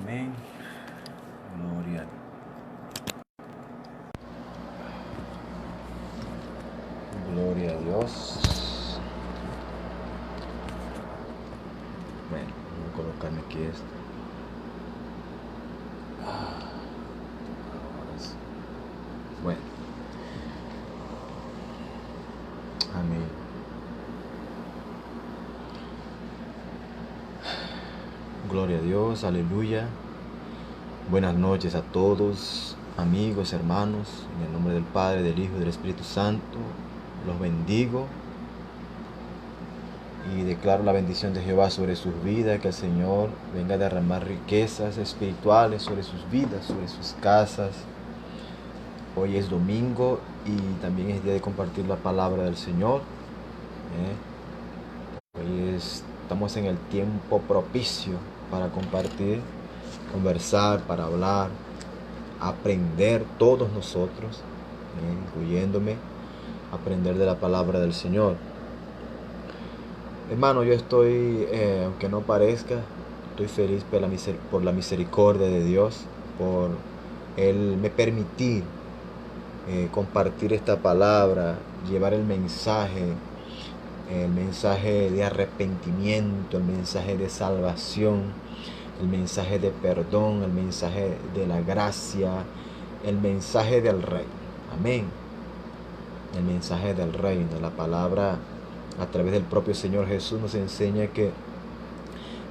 Amén. Gloria a Dios. Bueno, voy a colocarme aquí esto. Ahora sí. Bueno. Amén. Gloria a Dios, aleluya. Buenas noches a todos, amigos, hermanos, en el nombre del Padre, del Hijo y del Espíritu Santo. Los bendigo y declaro la bendición de Jehová sobre sus vidas, que el Señor venga a derramar riquezas espirituales sobre sus vidas, sobre sus casas. Hoy es domingo y también es día de compartir la palabra del Señor. Hoy estamos en el tiempo propicio para compartir, conversar, para hablar, aprender todos nosotros, incluyéndome, aprender de la palabra del Señor. Hermano, yo estoy, aunque no parezca, estoy feliz por la misericordia de Dios, por Él me permitir compartir esta palabra, llevar el mensaje de arrepentimiento, el mensaje de salvación, el mensaje de perdón, el mensaje de la gracia, el mensaje del reino. Amén. El mensaje del reino. La palabra, a través del propio Señor Jesús, nos enseña que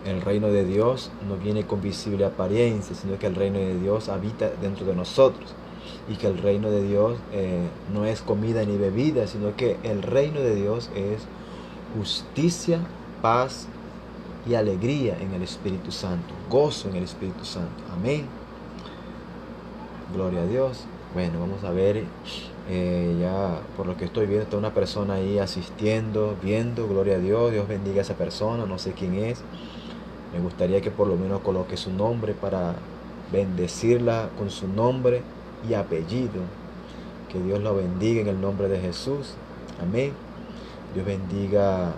el reino de Dios no viene con visible apariencia, sino que el reino de Dios habita dentro de nosotros. Y que el reino de Dios no es comida ni bebida, sino que el reino de Dios es justicia, paz y alegría en el Espíritu Santo, gozo en el Espíritu Santo. Amén. Gloria a Dios. Bueno, vamos a ver, ya por lo que estoy viendo, está una persona ahí asistiendo, viendo. Gloria a Dios. Dios bendiga a esa persona, no sé quién es. Me gustaría que por lo menos coloque su nombre para bendecirla con su nombre y apellido. Que Dios lo bendiga en el nombre de Jesús. Amén. Dios bendiga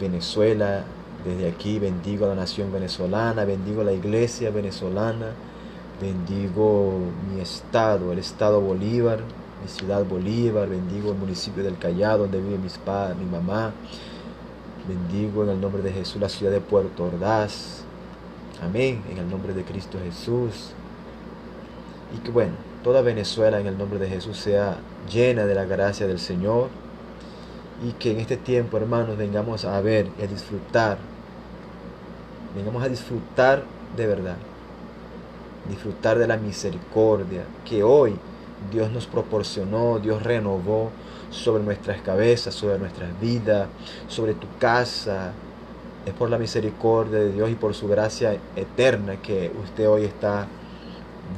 Venezuela. Desde aquí bendigo a la nación venezolana, bendigo a la iglesia venezolana, bendigo mi estado, el estado Bolívar, mi ciudad Bolívar, bendigo el municipio del Callao, donde vive mi mamá, bendigo en el nombre de Jesús la ciudad de Puerto Ordaz. Amén, en el nombre de Cristo Jesús. Y que bueno, toda Venezuela en el nombre de Jesús sea llena de la gracia del Señor. Y que en este tiempo, hermanos, vengamos a ver y a disfrutar. Vengamos a disfrutar de verdad. Disfrutar de la misericordia que hoy Dios nos proporcionó, Dios renovó sobre nuestras cabezas, sobre nuestras vidas, sobre tu casa. Es por la misericordia de Dios y por su gracia eterna que usted hoy está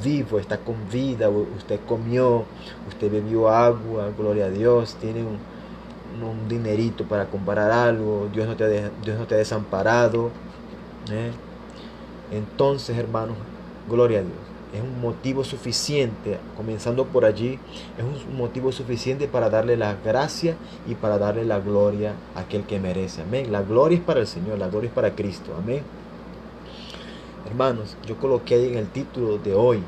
vivo, está con vida, usted comió, usted bebió agua, gloria a Dios, tiene un dinerito para comprar algo, Dios no te ha desamparado. Entonces, hermanos, gloria a Dios, es un motivo suficiente, comenzando por allí, es un motivo suficiente para darle la gracia y para darle la gloria a aquel que merece. Amén. La gloria es para el Señor, la gloria es para Cristo. Amén. Hermanos, yo coloqué ahí en el título de hoy,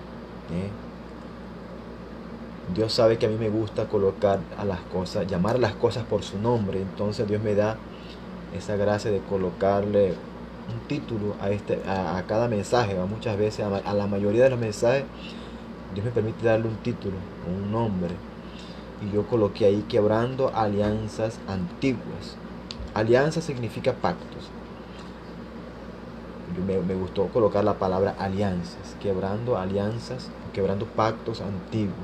Dios sabe que a mí me gusta colocar a las cosas, llamar a las cosas por su nombre. Entonces Dios me da esa gracia de colocarle un título a cada mensaje. Muchas veces, a la mayoría de los mensajes, Dios me permite darle un título, un nombre. Y yo coloqué ahí: quebrando alianzas antiguas. Alianza significa pactos. Me gustó colocar la palabra alianzas, quebrando alianzas, quebrando pactos antiguos.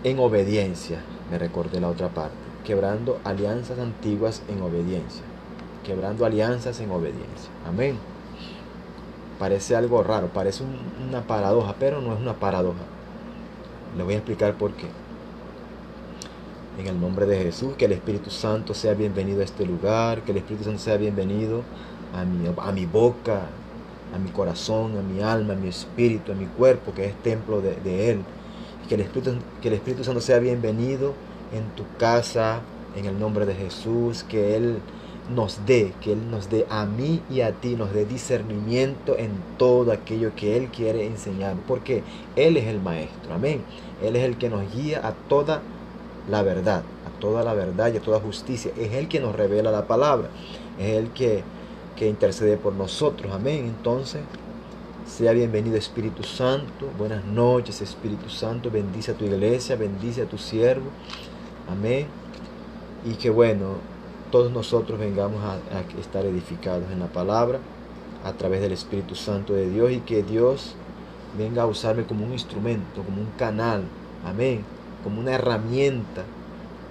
En obediencia, me recordé la otra parte, quebrando alianzas antiguas en obediencia, quebrando alianzas en obediencia. Amén. Parece algo raro, parece una paradoja, pero no es una paradoja. Le voy a explicar por qué. En el nombre de Jesús, que el Espíritu Santo sea bienvenido a este lugar, que el Espíritu Santo sea bienvenido a mi boca, a mi corazón, a mi alma, a mi espíritu, a mi cuerpo, que es templo de Él. Que el Espíritu Santo sea bienvenido en tu casa, en el nombre de Jesús. Que Él que Él nos dé a mí y a ti, nos dé discernimiento en todo aquello que Él quiere enseñar, porque Él es el Maestro, amén. Él es el que nos guía a toda la verdad, y a toda justicia. Es Él que nos revela la palabra, es Él que intercede por nosotros, amén. Entonces, sea bienvenido Espíritu Santo. Buenas noches, Espíritu Santo. Bendice a tu iglesia, bendice a tu siervo, amén. Y que bueno, todos nosotros vengamos a estar edificados en la palabra a través del Espíritu Santo de Dios, y que Dios venga a usarme como un instrumento, como un canal, amén, como una herramienta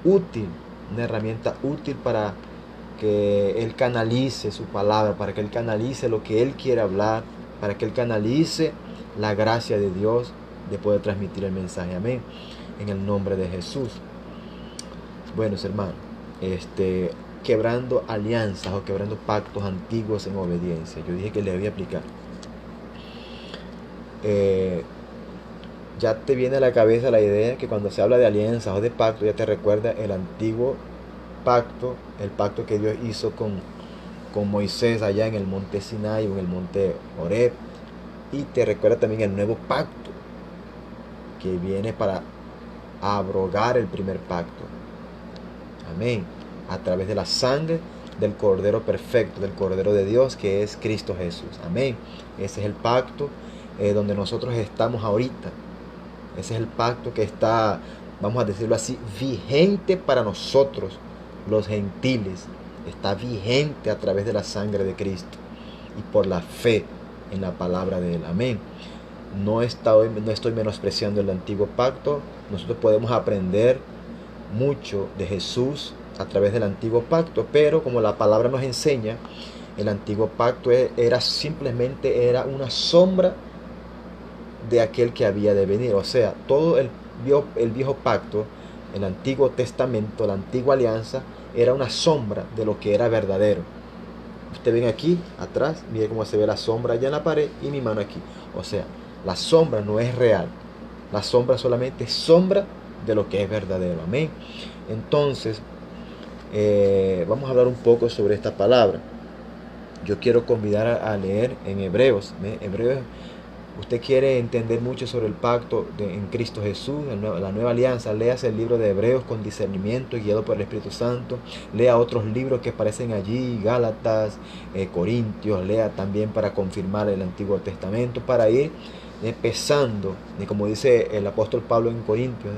útil para que Él canalice su palabra, para que Él canalice lo que Él quiere hablar, para que Él canalice la gracia de Dios de poder transmitir el mensaje, amén, en el nombre de Jesús. Buenos hermanos, quebrando alianzas o quebrando pactos antiguos en obediencia. Yo dije que le voy a aplicar. Ya te viene a la cabeza la idea que cuando se habla de alianzas o de pacto, ya te recuerda el antiguo pacto, el pacto que Dios hizo con Moisés allá en el monte Sinai o en el monte Horeb. Y te recuerda también el nuevo pacto que viene para abrogar el primer pacto. Amén. A través de la sangre del Cordero perfecto, del Cordero de Dios, que es Cristo Jesús. Amén. Ese es el pacto donde nosotros estamos ahorita. Ese es el pacto que está, vamos a decirlo así, vigente para nosotros, los gentiles. Está vigente a través de la sangre de Cristo y por la fe en la palabra de Él. Amén. No estoy menospreciando el antiguo pacto. Nosotros podemos aprender mucho de Jesús a través del antiguo pacto, pero como la palabra nos enseña, el antiguo pacto era una sombra de aquel que había de venir. O sea, todo el viejo pacto, el Antiguo Testamento, la antigua alianza, era una sombra de lo que era verdadero. Ustedes ven aquí atrás, miren cómo se ve la sombra allá en la pared y mi mano aquí. O sea, la sombra no es real. La sombra solamente es sombra de lo que es verdadero. Amén. Entonces, vamos a hablar un poco sobre esta palabra. Yo quiero convidar a leer en Hebreos. Hebreos, usted quiere entender mucho sobre el pacto en Cristo Jesús, la nueva alianza. Léase el libro de Hebreos con discernimiento, guiado por el Espíritu Santo. Lea otros libros que aparecen allí, Gálatas, Corintios. Lea también para confirmar el Antiguo Testamento, para ir pesando, como dice el apóstol Pablo en Corintios,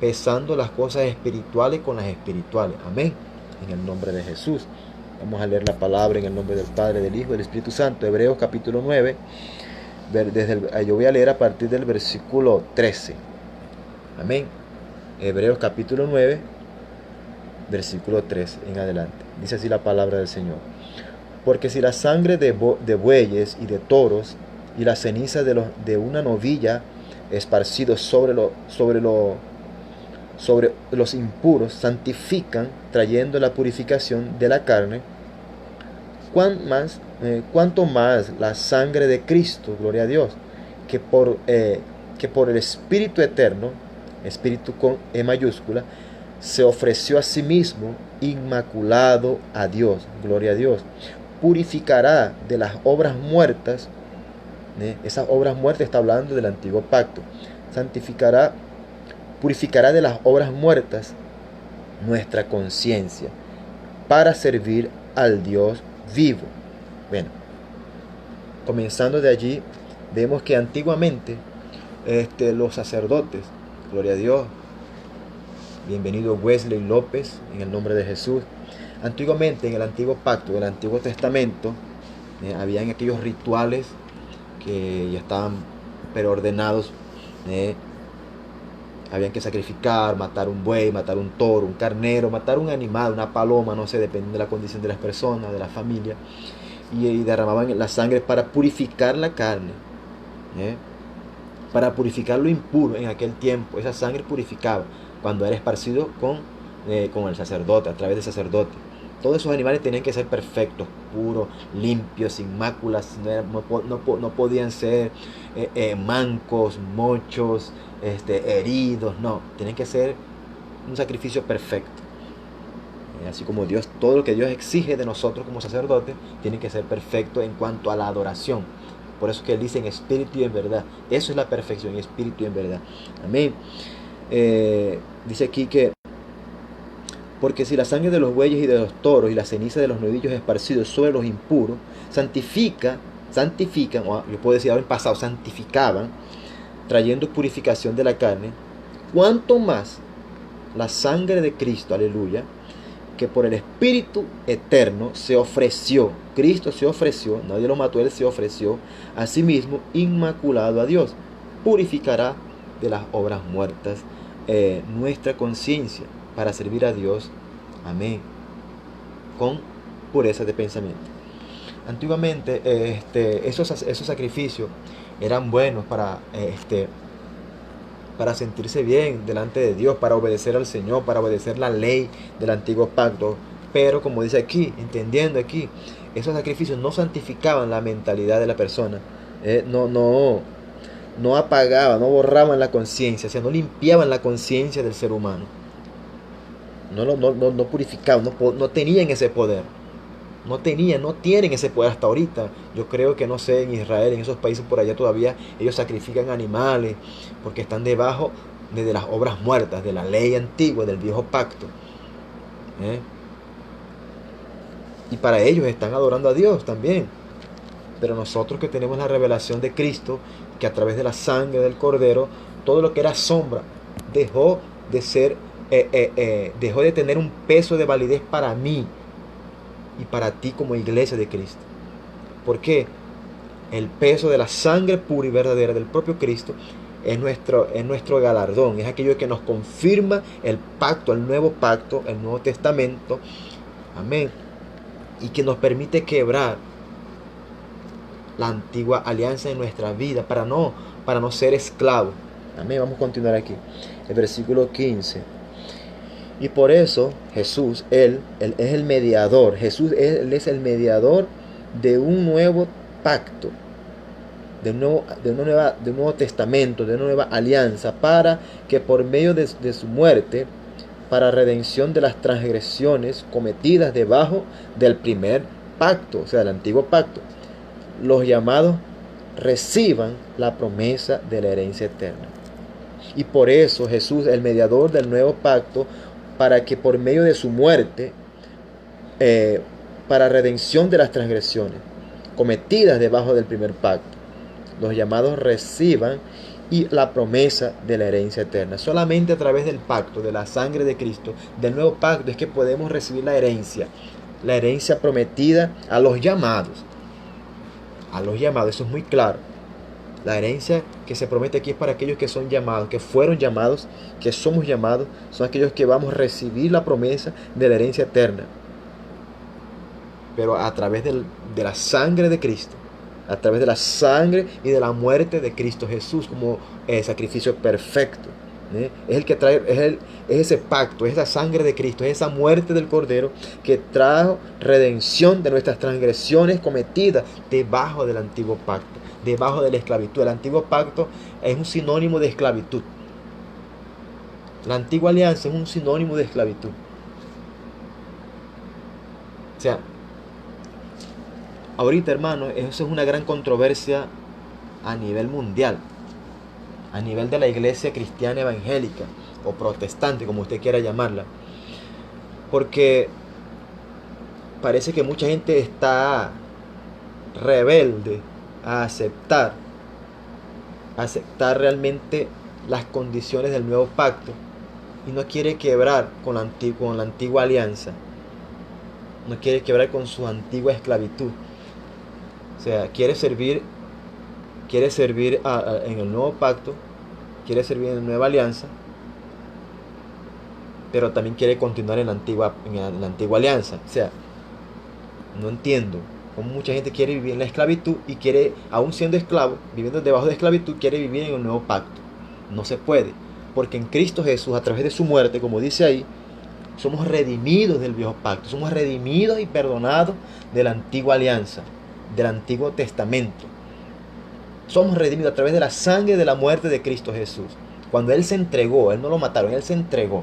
pesando las cosas espirituales con las espirituales. Amén. En el nombre de Jesús. Vamos a leer la palabra en el nombre del Padre, del Hijo y del Espíritu Santo. Hebreos capítulo 9. Yo voy a leer a partir del versículo 13. Amén. Hebreos capítulo 9, versículo 13 en adelante. Dice así la palabra del Señor. Porque si la sangre de bueyes y de toros y la ceniza de una novilla esparcidos sobre los impuros santifican, trayendo la purificación de la carne, cuanto más la sangre de Cristo, gloria a Dios, que por el Espíritu eterno, Espíritu con E mayúscula, se ofreció a sí mismo inmaculado a Dios, gloria a Dios, purificará de las obras muertas. Esas obras muertas está hablando del antiguo pacto. Purificará de las obras muertas nuestra conciencia para servir al Dios vivo. Bueno, comenzando de allí, vemos que antiguamente los sacerdotes, gloria a Dios, bienvenido Wesley López, en el nombre de Jesús. Antiguamente, en el antiguo pacto, en el Antiguo Testamento, habían aquellos rituales que ya estaban preordenados. Habían que sacrificar, matar un buey, matar un toro, un carnero, matar un animal, una paloma, no sé, dependiendo de la condición de las personas, de la familia. Y derramaban la sangre para purificar la carne, para purificar lo impuro en aquel tiempo. Esa sangre purificaba cuando era esparcido con el sacerdote, a través del sacerdote. Todos esos animales tenían que ser perfectos, puros, limpios, sin máculas. No podían ser mancos, mochos, heridos. No, tienen que ser un sacrificio perfecto. Así como Dios, todo lo que Dios exige de nosotros como sacerdotes, tiene que ser perfecto en cuanto a la adoración. Por eso es que Él dice en espíritu y en verdad. Eso es la perfección, en espíritu y en verdad. Amén. Dice aquí que, porque si la sangre de los bueyes y de los toros y la ceniza de los novillos esparcidos sobre los impuros santifican, o yo puedo decir ahora en pasado, santificaban, trayendo purificación de la carne, cuánto más la sangre de Cristo, aleluya, que por el Espíritu eterno se ofreció, Cristo se ofreció, nadie lo mató, Él se ofreció a sí mismo, inmaculado a Dios, purificará de las obras muertas nuestra conciencia para servir a Dios, amén, con pureza de pensamiento. Antiguamente esos sacrificios eran buenos para sentirse bien delante de Dios, para obedecer al Señor, para obedecer la ley del antiguo pacto. Pero como dice aquí, entendiendo aquí, esos sacrificios no santificaban la mentalidad de la persona, no apagaban, no borraban la conciencia, o sea, no limpiaban la conciencia del ser humano, no purificaban, no tenían ese poder. No tienen ese poder hasta ahorita. Yo creo que, no sé, en Israel, en esos países por allá todavía, ellos sacrifican animales porque están debajo de las obras muertas, de la ley antigua, del viejo pacto. Y para ellos están adorando a Dios también. Pero nosotros que tenemos la revelación de Cristo, que a través de la sangre del Cordero, todo lo que era sombra dejó de ser, dejó de tener un peso de validez para mí y para ti como iglesia de Cristo. Porque el peso de la sangre pura y verdadera del propio Cristo es nuestro galardón, es aquello que nos confirma el pacto, el nuevo pacto, el Nuevo Testamento, amén, y que nos permite quebrar la antigua alianza en nuestra vida para no ser esclavos. Amén. Vamos a continuar aquí, el versículo 15. Y por eso Jesús, Él es el mediador. Jesús, Él es el mediador de un nuevo pacto, de un nuevo testamento, de una nueva alianza, para que por medio de su muerte, para redención de las transgresiones cometidas debajo del primer pacto, o sea, del antiguo pacto, los llamados reciban la promesa de la herencia eterna. Y por eso Jesús, el mediador del nuevo pacto, para que por medio de su muerte, para redención de las transgresiones cometidas debajo del primer pacto, los llamados reciban y la promesa de la herencia eterna. Solamente a través del pacto, de la sangre de Cristo, del nuevo pacto, es que podemos recibir la herencia prometida a los llamados. A los llamados, eso es muy claro. La herencia que se promete aquí es para aquellos que son llamados, que fueron llamados, que somos llamados, son aquellos que vamos a recibir la promesa de la herencia eterna. Pero a través de la sangre de Cristo, a través de la sangre y de la muerte de Cristo Jesús como sacrificio perfecto. Es el que trae, es ese pacto, es esa sangre de Cristo, es esa muerte del Cordero que trajo redención de nuestras transgresiones cometidas debajo del antiguo pacto, debajo de la esclavitud. El antiguo pacto es un sinónimo de esclavitud. La antigua alianza es un sinónimo de esclavitud. O sea, ahorita, hermano, eso es una gran controversia a nivel mundial, a nivel de la iglesia cristiana evangélica o protestante, como usted quiera llamarla, porque parece que mucha gente está rebelde a aceptar realmente las condiciones del nuevo pacto y no quiere quebrar con la antigua alianza, no quiere quebrar con su antigua esclavitud. O sea, quiere servir en el nuevo pacto, quiere servir en la nueva alianza, pero también quiere continuar en la antigua alianza. O sea, no entiendo cómo mucha gente quiere vivir en la esclavitud y quiere, aún siendo esclavo, viviendo debajo de esclavitud, quiere vivir en el nuevo pacto. No se puede, porque en Cristo Jesús, a través de su muerte, como dice ahí, somos redimidos del viejo pacto, somos redimidos y perdonados de la antigua alianza, del Antiguo Testamento. Somos redimidos a través de la sangre de la muerte de Cristo Jesús. Cuando Él se entregó, Él no lo mataron, Él se entregó.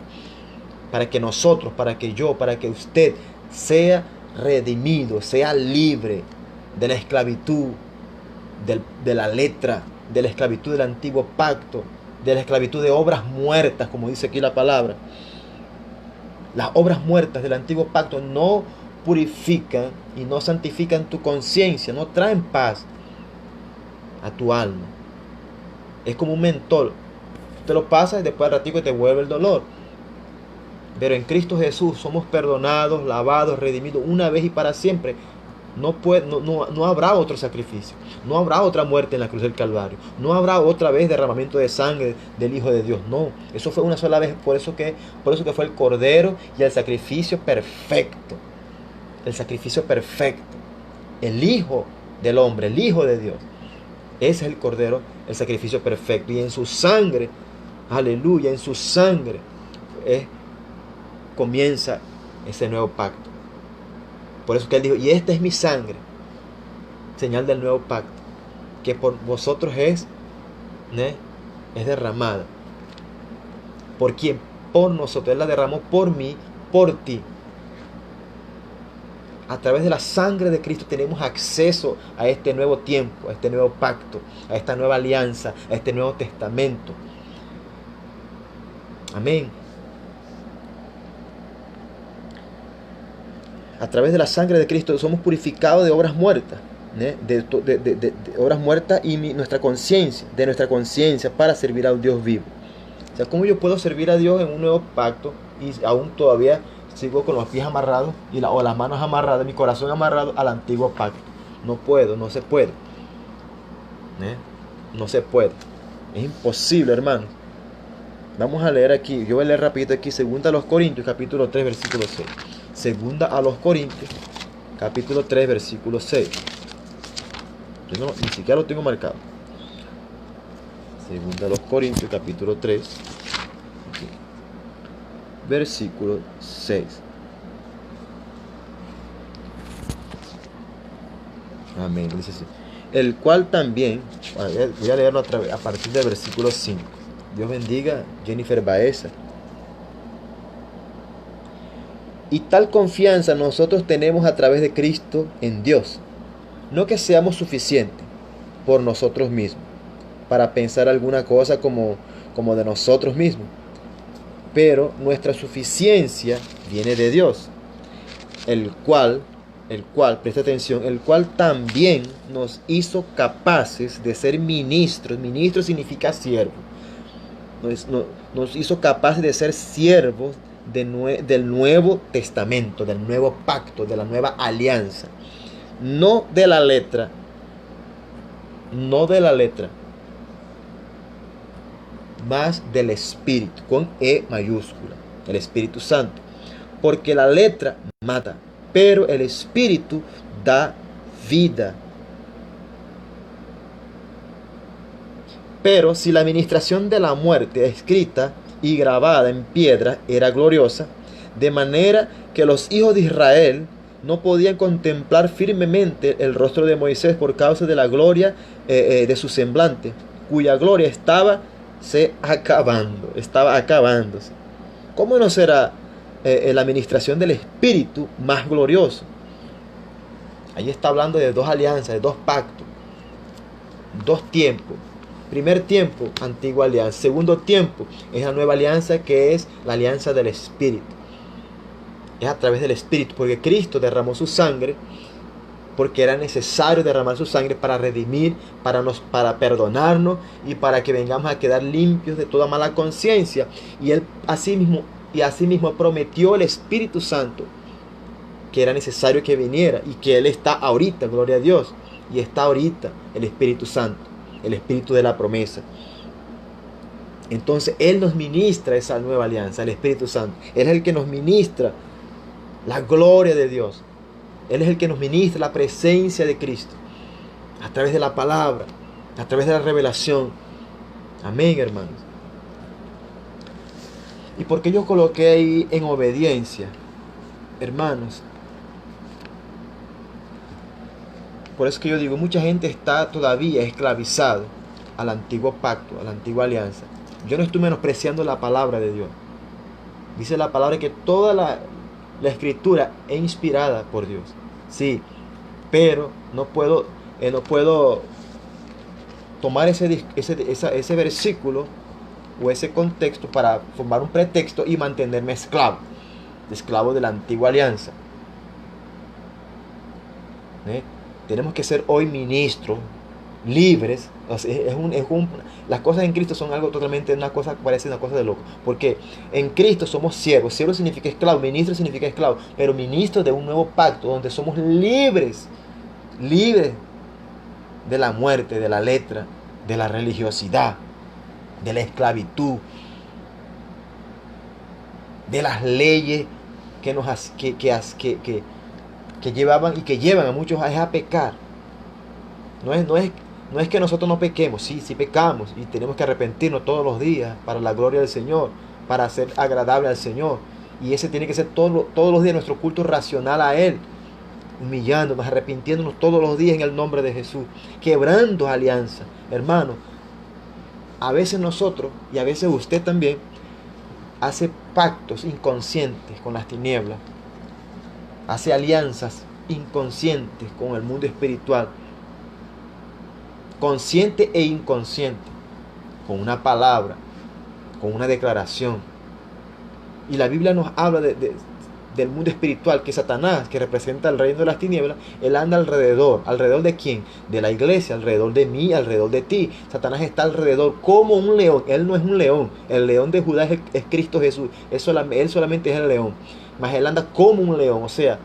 para que nosotros, para que yo, para que usted sea redimido, sea libre de la esclavitud de la letra, de la esclavitud del antiguo pacto, de la esclavitud de obras muertas, como dice aquí la palabra. Las obras muertas del antiguo pacto no purifican y no santifican tu conciencia, no traen paz a tu alma. Es como un mentol. Te lo pasas y después al ratico te vuelve el dolor. Pero en Cristo Jesús somos perdonados, lavados, redimidos una vez y para siempre. No habrá otro sacrificio. No habrá otra muerte en la cruz del Calvario. No habrá otra vez derramamiento de sangre del Hijo de Dios. No, eso fue una sola vez. Por eso que fue el Cordero y el sacrificio perfecto. El sacrificio perfecto. El Hijo del hombre, el Hijo de Dios. Ese es el Cordero, el sacrificio perfecto. Y en su sangre, aleluya, en su sangre comienza ese nuevo pacto. Por eso que él dijo, y esta es mi sangre, señal del nuevo pacto, que por vosotros es derramada. ¿Por quién? Por nosotros. Él la derramó por mí, por ti. A través de la sangre de Cristo tenemos acceso a este nuevo tiempo, a este nuevo pacto, a esta nueva alianza, a este nuevo testamento. Amén. A través de la sangre de Cristo somos purificados de obras muertas, de obras muertas y nuestra conciencia para servir a un Dios vivo. O sea, ¿cómo yo puedo servir a Dios en un nuevo pacto y aún todavía sigo con los pies amarrados o las manos amarradas, mi corazón amarrado al antiguo pacto? No puedo, no se puede. No se puede. Es imposible, hermanos. Vamos a leer aquí, yo voy a leer rapidito aquí, 2 Corintios, capítulo 3, versículo 6. 2 Corintios, capítulo 3, versículo 6. Yo ni siquiera lo tengo marcado. 2 Corintios, capítulo 3, aquí, versículo 6. Amén. Dice así. El cual también, voy a leerlo a partir del versículo 5. Dios bendiga Jennifer Baeza. Y tal confianza nosotros tenemos a través de Cristo en Dios. No que seamos suficientes por nosotros mismos, para pensar alguna cosa como de nosotros mismos. Pero nuestra suficiencia viene de Dios, el cual, presta atención, el cual también nos hizo capaces de ser ministros. Ministro significa siervo. Nos hizo capaces de ser siervos del Nuevo Testamento, del nuevo pacto, de la nueva alianza. No de la letra, más del Espíritu, con E mayúscula, el Espíritu Santo. Porque la letra mata, pero el Espíritu da vida. Pero si la administración de la muerte escrita y grabada en piedra era gloriosa, de manera que los hijos de Israel no podían contemplar firmemente el rostro de Moisés por causa de la gloria de su semblante, cuya gloria estaba acabándose. ¿Cómo no será la administración del Espíritu más glorioso? Ahí está hablando de dos alianzas, de dos pactos, dos tiempos. Primer tiempo, antigua alianza. Segundo tiempo, es la nueva alianza, que es la alianza del Espíritu. Es a través del Espíritu, porque Cristo derramó su sangre, porque era necesario derramar su sangre para redimir, para perdonarnos y para que vengamos a quedar limpios de toda mala conciencia. Y Él asimismo prometió el Espíritu Santo, que era necesario que viniera, y que Él está ahorita, gloria a Dios, y está ahorita el Espíritu Santo, el Espíritu de la promesa. Entonces Él nos ministra esa nueva alianza, el Espíritu Santo. Él es el que nos ministra la gloria de Dios. Él es el que nos ministra la presencia de Cristo, a través de la palabra, a través de la revelación. Amén, hermanos. ¿Y por qué yo coloqué ahí en obediencia? Hermanos, por eso que yo digo, mucha gente está todavía esclavizado al antiguo pacto, a la antigua alianza. Yo no estoy menospreciando la palabra de Dios. Dice la palabra que toda la escritura es inspirada por Dios. Sí, pero no puedo tomar ese versículo o ese contexto para formar un pretexto y mantenerme esclavo de la antigua alianza. Tenemos que ser hoy ministros libres. O sea, las cosas en Cristo son algo totalmente, parece una cosa de loco, porque en Cristo somos siervos. Siervo significa esclavo, ministro significa esclavo, pero ministros de un nuevo pacto donde somos libres de la muerte, de la letra, de la religiosidad, de la esclavitud, de las leyes que llevaban y que llevan a muchos a pecar. No es que nosotros no pequemos, sí pecamos y tenemos que arrepentirnos todos los días para la gloria del Señor, para ser agradable al Señor. Y ese tiene que ser todos los días nuestro culto racional a Él, humillándonos, arrepintiéndonos todos los días en el nombre de Jesús, quebrando alianza. Hermano, a veces nosotros, y a veces usted también, hace pactos inconscientes con las tinieblas, hace alianzas inconscientes con el mundo espiritual, consciente e inconsciente, con una palabra, con una declaración. Y la Biblia nos habla del mundo espiritual, que Satanás, que representa el reino de las tinieblas, él anda alrededor. ¿Alrededor de quién? De la iglesia, alrededor de mí, alrededor de ti. Satanás está alrededor como un león. Él no es un león. El león de Judá es Cristo Jesús. Él solamente es el león. Mas él anda como un león, o sea,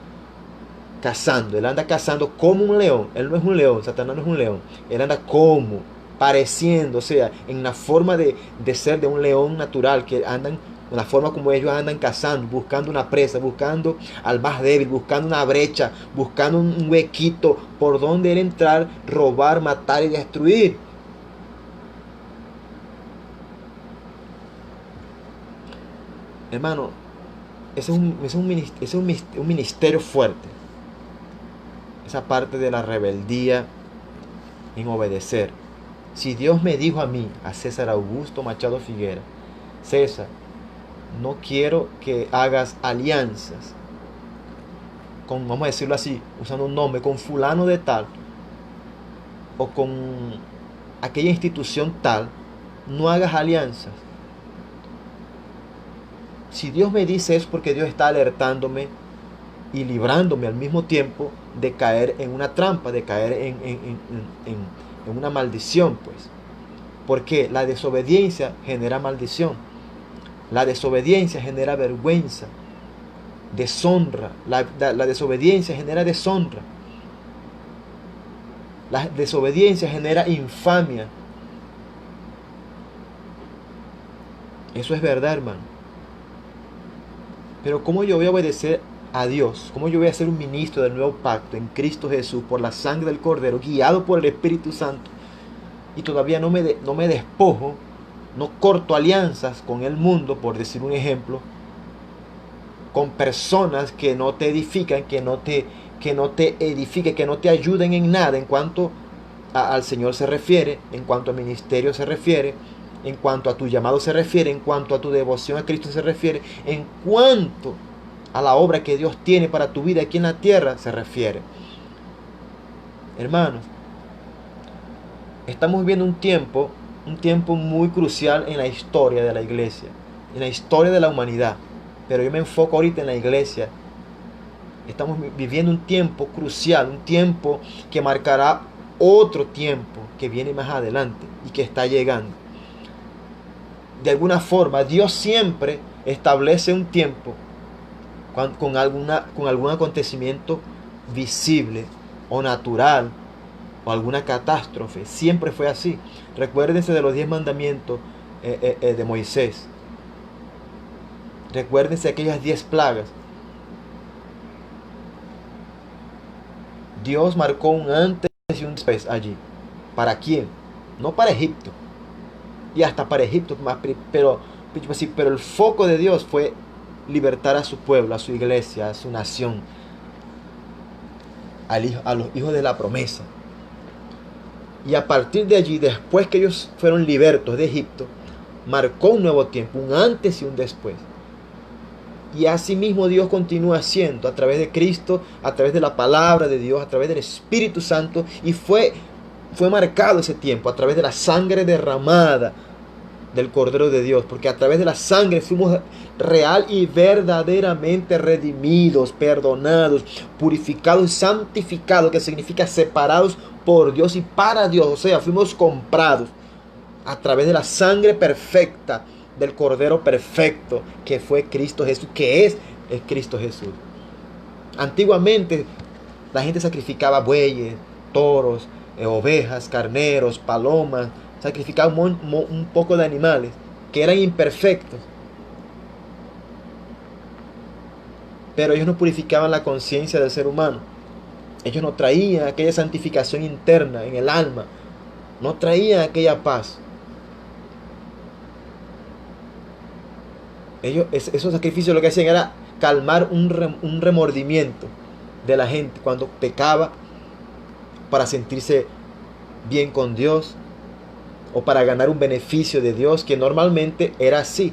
cazando. Él anda cazando como un león. Él no es un león. Satanás no es un león. Él anda como, pareciendo, o sea, en la forma de ser de un león natural, que andan, la forma como ellos andan cazando, buscando una presa, buscando al más débil, buscando una brecha, buscando un huequito por donde él entrar, robar, matar y destruir. Hermano, ese es un ministerio fuerte. Esa parte de la rebeldía en obedecer. Si Dios me dijo a mí, a César Augusto Machado Figuera, César, no quiero que hagas alianzas con, vamos a decirlo así, usando un nombre, con fulano de tal, o con aquella institución tal, no hagas alianzas. Si Dios me dice es porque Dios está alertándome y librándome al mismo tiempo de caer en una trampa, de caer en una maldición, pues. Porque la desobediencia genera maldición. La desobediencia genera vergüenza, deshonra. La desobediencia genera deshonra. La desobediencia genera infamia. Eso es verdad, hermano. Pero ¿cómo yo voy a obedecer a Dios? ¿Cómo yo voy a ser un ministro del nuevo pacto en Cristo Jesús por la sangre del Cordero, guiado por el Espíritu Santo? Y todavía no me despojo, no corto alianzas con el mundo, por decir un ejemplo, con personas que no te edifican, que no te edifiquen, que no te ayuden en nada en cuanto al Señor se refiere, en cuanto al ministerio se refiere, en cuanto a tu llamado se refiere, en cuanto a tu devoción a Cristo se refiere, en cuanto a la obra que Dios tiene para tu vida aquí en la tierra se refiere. Hermanos, estamos viviendo un tiempo muy crucial en la historia de la iglesia, en la historia de la humanidad. Pero yo me enfoco ahorita en la iglesia. Estamos viviendo un tiempo crucial, un tiempo que marcará otro tiempo que viene más adelante y que está llegando. De alguna forma, Dios siempre establece un tiempo con algún acontecimiento visible o natural o alguna catástrofe. Siempre fue así. Recuérdense de los 10 mandamientos de Moisés. Recuérdense aquellas 10 plagas. Dios marcó un antes y un después allí. ¿Para quién? No para Egipto. Y hasta para Egipto, pero el foco de Dios fue libertar a su pueblo, a su iglesia, a su nación, a los hijos de la promesa. Y a partir de allí, después que ellos fueron libertos de Egipto, marcó un nuevo tiempo, un antes y un después. Y asimismo Dios continúa haciendo a través de Cristo, a través de la palabra de Dios, a través del Espíritu Santo. Y fue marcado ese tiempo a través de la sangre derramada del Cordero de Dios, porque a través de la sangre fuimos real y verdaderamente redimidos, perdonados, purificados y santificados, que significa separados por Dios y para Dios. O sea, fuimos comprados a través de la sangre perfecta del Cordero perfecto, que fue Cristo Jesús, que es Cristo Jesús. Antiguamente la gente sacrificaba bueyes, toros, ovejas, carneros, palomas, sacrificaba un poco de animales que eran imperfectos, pero ellos no purificaban la conciencia del ser humano. Ellos no traían aquella santificación interna en el alma, no traían aquella paz. Esos sacrificios lo que hacían era calmar un remordimiento de la gente cuando pecaba, para sentirse bien con Dios o para ganar un beneficio de Dios, que normalmente era así.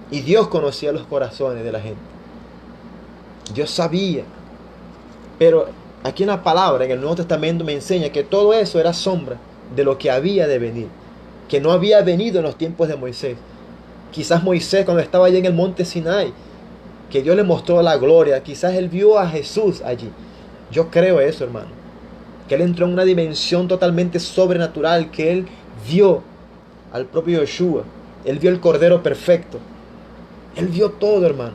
Y Dios conocía los corazones de la gente. Dios sabía. Pero aquí en la palabra, en el Nuevo Testamento, me enseña que todo eso era sombra de lo que había de venir, que no había venido en los tiempos de Moisés. Quizás Moisés, cuando estaba allí en el monte Sinai, que Dios le mostró la gloria, quizás él vio a Jesús allí. Yo creo eso, hermano, que él entró en una dimensión totalmente sobrenatural, que él vio al propio Yeshua, él vio el Cordero perfecto, él vio todo, hermano.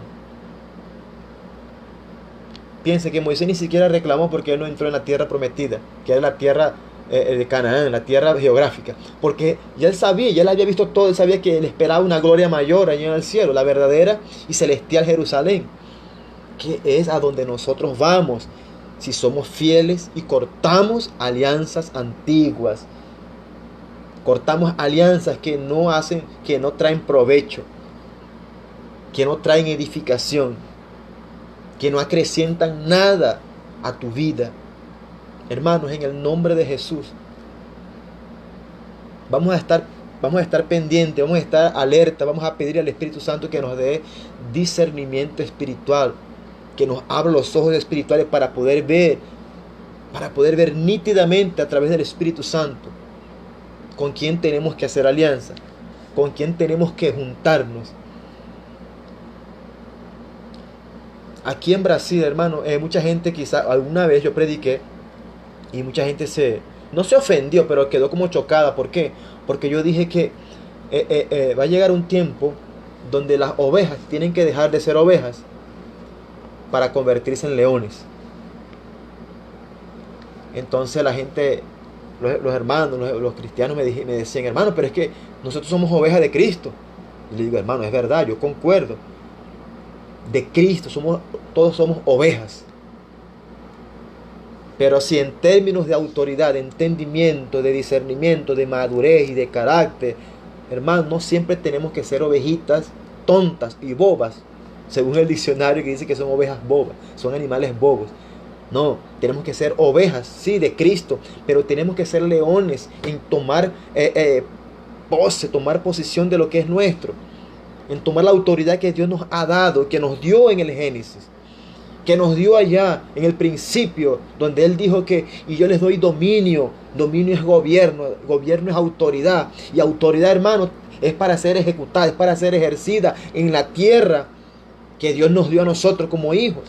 Piense que Moisés ni siquiera reclamó porque él no entró en la tierra prometida, que era la tierra de Canaán, la tierra geográfica, porque ya él sabía, ya él había visto todo, él sabía que él esperaba una gloria mayor allá en el cielo, la verdadera y celestial Jerusalén, que es a donde nosotros vamos si somos fieles y cortamos alianzas antiguas, cortamos alianzas que no traen provecho, que no traen edificación, que no acrecientan nada a tu vida. Hermanos, en el nombre de Jesús, vamos a estar pendientes, vamos a estar alerta, vamos a pedir al Espíritu Santo que nos dé discernimiento espiritual, que nos abra los ojos espirituales para poder ver nítidamente a través del Espíritu Santo con quién tenemos que hacer alianza, con quién tenemos que juntarnos. Aquí en Brasil, hermano, mucha gente, quizá alguna vez yo prediqué y mucha gente no se ofendió, pero quedó como chocada. ¿Por qué? Porque yo dije que va a llegar un tiempo donde las ovejas tienen que dejar de ser ovejas para convertirse en leones. Entonces la gente, los hermanos, los cristianos me decían, hermano, pero es que nosotros somos ovejas de Cristo. Y le digo, hermano, es verdad, yo concuerdo. De Cristo, todos somos ovejas. Pero si en términos de autoridad, de entendimiento, de discernimiento, de madurez y de carácter, hermano, no siempre tenemos que ser ovejitas tontas y bobas, según el diccionario que dice que son ovejas bobas, son animales bobos. No, tenemos que ser ovejas, sí, de Cristo, pero tenemos que ser leones en tomar tomar posesión de lo que es nuestro, en tomar la autoridad que Dios nos ha dado, que nos dio en el Génesis, que nos dio allá en el principio, donde Él dijo que, y yo les doy dominio. Dominio es gobierno es autoridad, y autoridad, hermano, es para ser ejecutada, es para ser ejercida en la tierra que Dios nos dio a nosotros como hijos.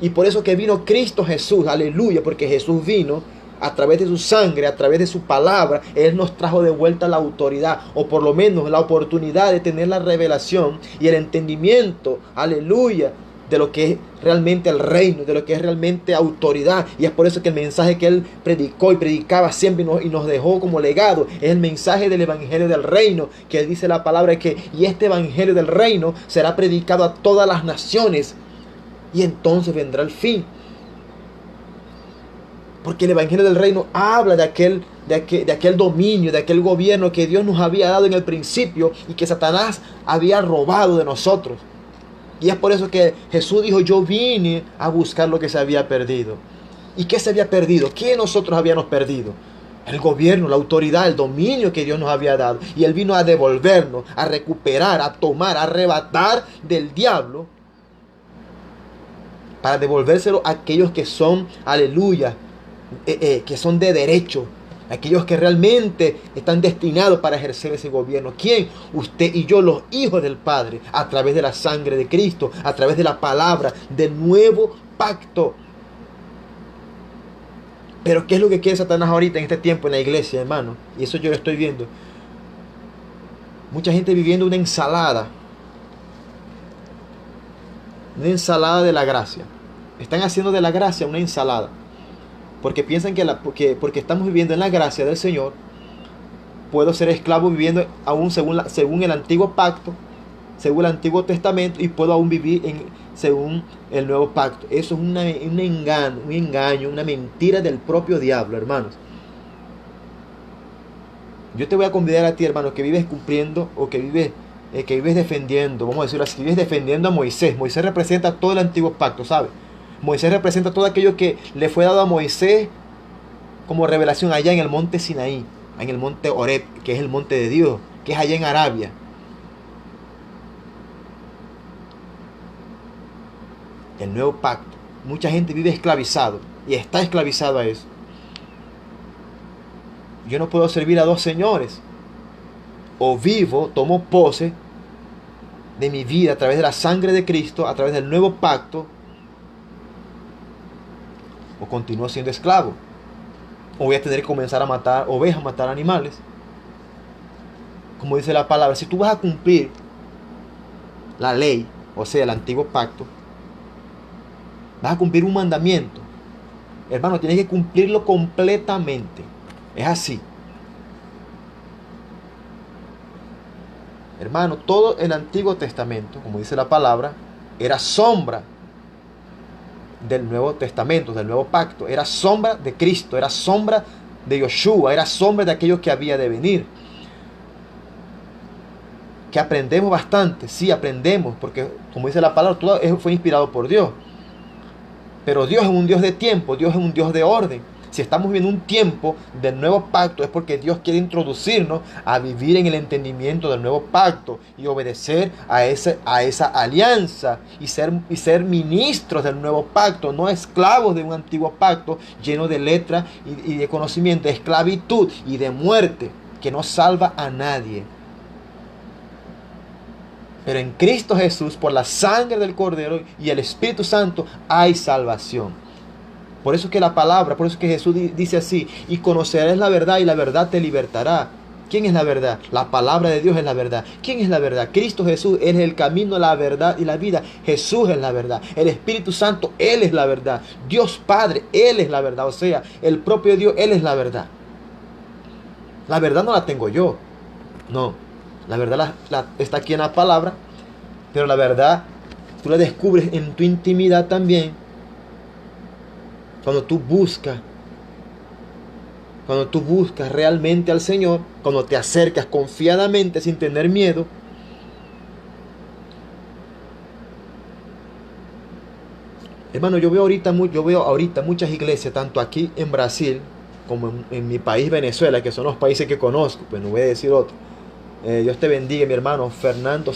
Y por eso que vino Cristo Jesús, aleluya, porque Jesús vino a través de su sangre, a través de su palabra. Él nos trajo de vuelta la autoridad, o por lo menos la oportunidad de tener la revelación y el entendimiento, aleluya, de lo que es realmente el reino, de lo que es realmente autoridad. Y es por eso que el mensaje que Él predicó y predicaba siempre y nos dejó como legado es el mensaje del evangelio del reino, que dice la palabra que, y este evangelio del reino será predicado a todas las naciones, y entonces vendrá el fin. Porque el evangelio del reino habla de aquel dominio, de aquel gobierno que Dios nos había dado en el principio y que Satanás había robado de nosotros. Y es por eso que Jesús dijo, yo vine a buscar lo que se había perdido. ¿Y qué se había perdido? ¿Qué nosotros habíamos perdido? el gobierno, la autoridad, el dominio que Dios nos había dado. Y Él vino a devolvernos, a recuperar, a tomar, a arrebatar del diablo, para devolvérselo a aquellos que son, aleluya, que son de derecho, aquellos que realmente están destinados para ejercer ese gobierno. ¿Quién? Usted y yo, los hijos del Padre, a través de la sangre de Cristo, a través de la palabra del nuevo pacto. Pero ¿qué es lo que quiere Satanás ahorita en este tiempo en la iglesia, hermano? Y eso yo lo estoy viendo. Mucha gente viviendo una ensalada de la gracia. Están haciendo de la gracia una ensalada. Porque piensan porque estamos viviendo en la gracia del Señor, puedo ser esclavo viviendo aún según el antiguo pacto, según el Antiguo Testamento, y puedo aún vivir según el nuevo pacto. Eso es un engaño, una mentira del propio diablo, hermanos. Yo te voy a convidar a ti, hermano, que vives cumpliendo o que vives defendiendo, vamos a decirlo así, vives defendiendo a Moisés. Moisés representa todo el antiguo pacto, ¿sabes? Moisés representa todo aquello que le fue dado a Moisés como revelación allá en el monte Sinaí, en el monte Horeb, que es el monte de Dios, que es allá en Arabia. El nuevo pacto. Mucha gente vive esclavizado y está esclavizado a eso. Yo no puedo servir a dos señores. O vivo, tomo pose de mi vida a través de la sangre de Cristo, a través del nuevo pacto, o continúo siendo esclavo. O voy a tener que comenzar a matar ovejas, matar animales. Como dice la palabra, si tú vas a cumplir la ley, o sea, el antiguo pacto, vas a cumplir un mandamiento, hermano, tienes que cumplirlo completamente. Es así. Hermano, todo el Antiguo Testamento, como dice la palabra, era sombra del Nuevo Testamento, del Nuevo Pacto. Era sombra de Cristo, era sombra de Yoshua, era sombra de aquello que había de venir. Que aprendemos bastante, sí aprendemos, porque como dice la palabra, todo eso fue inspirado por Dios. Pero Dios es un Dios de tiempo, Dios es un Dios de orden. Si estamos viviendo un tiempo del nuevo pacto, es porque Dios quiere introducirnos a vivir en el entendimiento del nuevo pacto y obedecer a esa alianza y ser ministros del nuevo pacto, no esclavos de un antiguo pacto lleno de letras y de conocimiento, de esclavitud y de muerte que no salva a nadie. Pero en Cristo Jesús, por la sangre del Cordero y el Espíritu Santo, hay salvación. Por eso que la palabra, por eso que Jesús dice así: y conocerás la verdad y la verdad te libertará. ¿Quién es la verdad? La palabra de Dios es la verdad. ¿Quién es la verdad? Cristo Jesús, Él es el camino, la verdad y la vida. Jesús es la verdad. El Espíritu Santo, Él es la verdad. Dios Padre, Él es la verdad. O sea, el propio Dios, Él es la verdad. La verdad no la tengo yo. No. La verdad está aquí en la palabra. Pero la verdad tú la descubres en tu intimidad también. Cuando tú buscas realmente al Señor, cuando te acercas confiadamente sin tener miedo, hermano, yo veo ahorita muchas iglesias, tanto aquí en Brasil como en mi país Venezuela, que son los países que conozco, pues no voy a decir otro. Dios te bendiga, mi hermano Fernando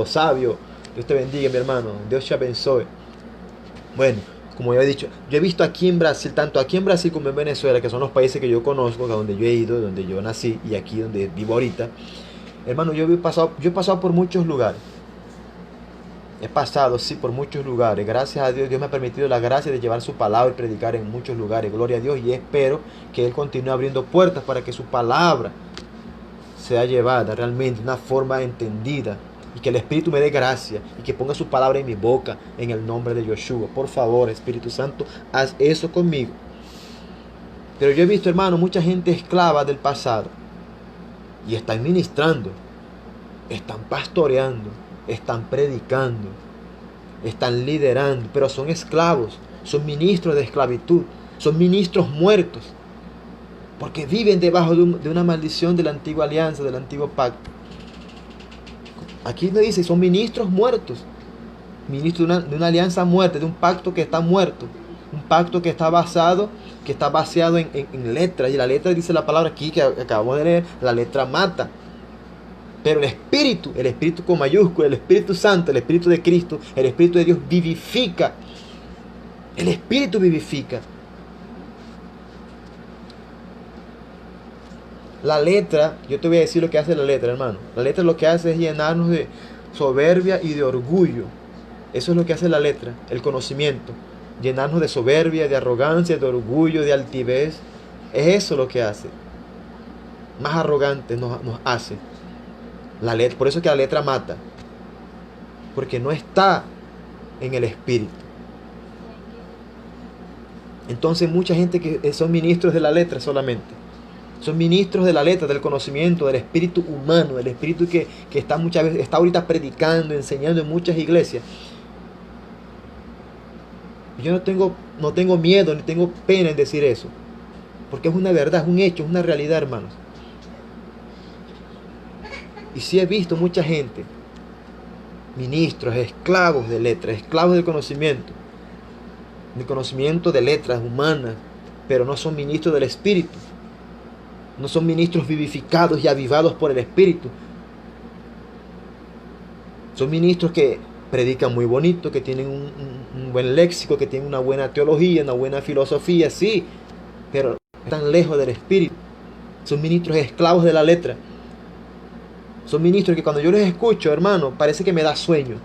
Sabio. Dios te bendiga, mi hermano. Dios te bendiga. Bueno, como ya he dicho, yo he visto aquí en Brasil, tanto aquí en Brasil como en Venezuela, que son los países que yo conozco, donde yo he ido, donde yo nací y aquí donde vivo ahorita. Hermano, yo he pasado por muchos lugares. He pasado, sí, por muchos lugares. Gracias a Dios, Dios me ha permitido la gracia de llevar su palabra y predicar en muchos lugares. Gloria a Dios, y espero que Él continúe abriendo puertas para que su palabra sea llevada realmente de una forma entendida. Y que el Espíritu me dé gracia y que ponga su palabra en mi boca en el nombre de Yoshua. Por favor, Espíritu Santo, haz eso conmigo. Pero yo he visto, hermano, mucha gente esclava del pasado. Y están ministrando, están pastoreando, están predicando, están liderando, pero son esclavos, son ministros de esclavitud, son ministros muertos. Porque viven debajo de una maldición de la antigua alianza, del antiguo pacto. Aquí me dice, son ministros muertos. Ministros de una alianza muerta, de un pacto que está muerto. Un pacto que está baseado en letras. Y la letra, dice la palabra aquí que acabamos de leer, la letra mata. Pero el Espíritu con mayúscula, el Espíritu Santo, el Espíritu de Cristo, el Espíritu de Dios vivifica. El Espíritu vivifica. La letra, yo te voy a decir lo que hace la letra, hermano. La letra lo que hace es llenarnos de soberbia y de orgullo. Eso es lo que hace la letra, el conocimiento. Llenarnos de soberbia, de arrogancia, de orgullo, de altivez. Es eso lo que hace. Más arrogantes nos hace. La letra, por eso es que la letra mata. Porque no está en el Espíritu. Entonces mucha gente que son ministros de la letra solamente. Son ministros de la letra, del conocimiento, del espíritu humano, del espíritu que está muchas veces, está ahorita predicando, enseñando en muchas iglesias. Yo no tengo miedo ni tengo pena en decir eso. Porque es una verdad, es un hecho, es una realidad, hermanos. Y sí he visto mucha gente, ministros, esclavos de letras, esclavos del conocimiento de letras humanas, pero no son ministros del Espíritu. No son ministros vivificados y avivados por el Espíritu. Son ministros que predican muy bonito, que tienen un buen léxico, que tienen una buena teología, una buena filosofía, sí, pero están lejos del Espíritu. Son ministros esclavos de la letra. Son ministros que cuando yo les escucho, hermano, parece que me da sueño.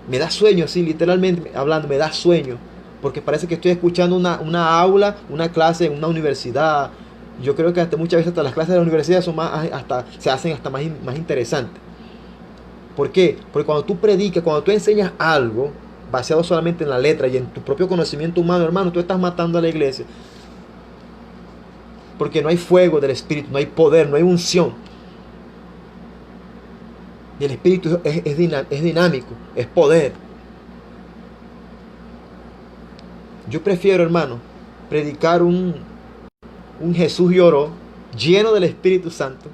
Me da sueño, sí, literalmente hablando, me da sueño. Porque parece que estoy escuchando una aula, una clase en una universidad. Yo creo que muchas veces hasta las clases de la universidad son se hacen hasta más interesantes. ¿Por qué? Porque cuando tú predicas, cuando tú enseñas algo basado solamente en la letra y en tu propio conocimiento humano, hermano, tú estás matando a la iglesia. Porque no hay fuego del Espíritu, no hay poder, no hay unción. Y el Espíritu es dinámico, es poder. Yo prefiero, hermano, predicar un Jesús lloró, lleno del Espíritu Santo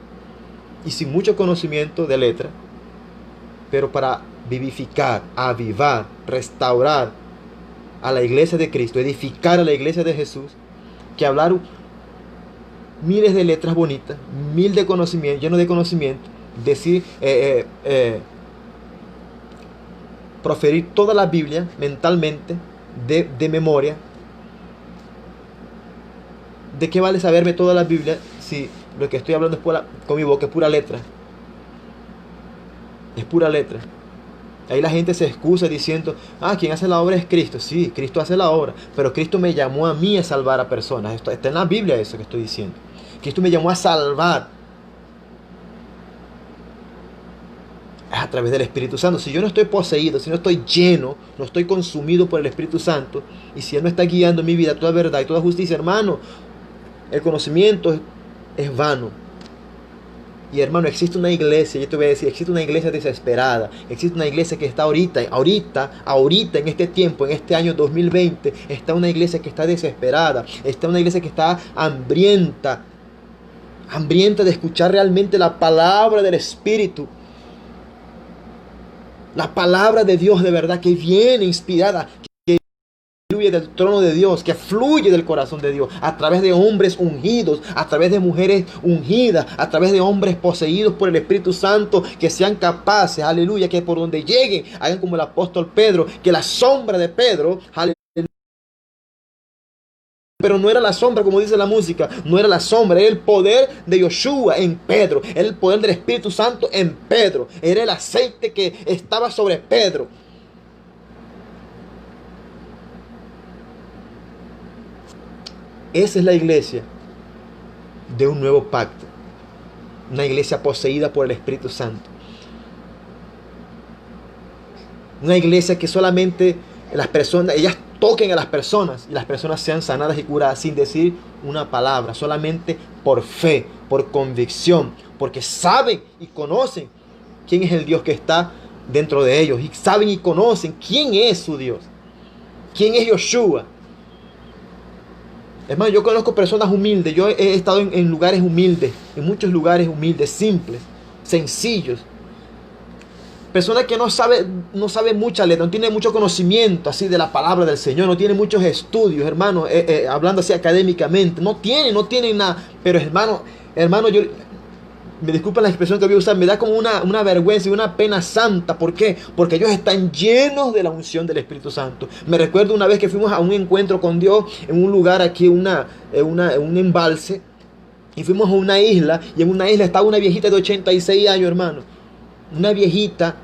y sin mucho conocimiento de letra, pero para vivificar, avivar, restaurar a la iglesia de Cristo, edificar a la iglesia de Jesús, que hablar miles de letras bonitas, mil de conocimiento, lleno de conocimiento, decir, proferir toda la Biblia mentalmente, de memoria. ¿De qué vale saberme toda la Biblia si lo que estoy hablando con mi boca es pura letra? Es pura letra. Ahí la gente se excusa diciendo, quien hace la obra es Cristo. Sí, Cristo hace la obra, pero Cristo me llamó a mí a salvar a personas. Esto está en la Biblia, eso que estoy diciendo. Cristo me llamó a salvar a través del Espíritu Santo. Si yo no estoy poseído, si no estoy lleno, no estoy consumido por el Espíritu Santo, y si Él no está guiando mi vida a toda verdad y toda justicia, hermano, el conocimiento es vano. Y hermano, existe una iglesia, yo te voy a decir, existe una iglesia desesperada, existe una iglesia que está ahorita en este tiempo, en este año 2020, está una iglesia que está desesperada, está una iglesia que está hambrienta de escuchar realmente la palabra del Espíritu, la palabra de Dios de verdad que viene inspirada, fluye del trono de Dios, que fluye del corazón de Dios, a través de hombres ungidos, a través de mujeres ungidas, a través de hombres poseídos por el Espíritu Santo, que sean capaces, aleluya, que por donde lleguen, hagan como el apóstol Pedro, que la sombra de Pedro, aleluya, pero no era la sombra como dice la música, no era la sombra, era el poder de Yoshua en Pedro, era el poder del Espíritu Santo en Pedro, era el aceite que estaba sobre Pedro. Esa es la iglesia de un nuevo pacto. Una iglesia poseída por el Espíritu Santo. Una iglesia que solamente las personas, ellas toquen a las personas y las personas sean sanadas y curadas sin decir una palabra, solamente por fe, por convicción, porque saben y conocen quién es el Dios que está dentro de ellos y saben y conocen quién es su Dios, quién es Yoshua. Es más, yo conozco personas humildes. Yo he estado en lugares humildes, en muchos lugares humildes, simples, sencillos, Persona que no sabe mucha letra, no tiene mucho conocimiento así de la palabra del Señor, no tiene muchos estudios, hermano, hablando así académicamente, no tiene nada. Pero hermano, yo me disculpan la expresión que voy a usar, me da como una vergüenza y una pena santa. ¿Por qué? Porque ellos están llenos de la unción del Espíritu Santo. Me recuerdo una vez que fuimos a un encuentro con Dios en un lugar aquí, un embalse, y fuimos a una isla, y en una isla estaba una viejita de 86 años, hermano. Una viejita,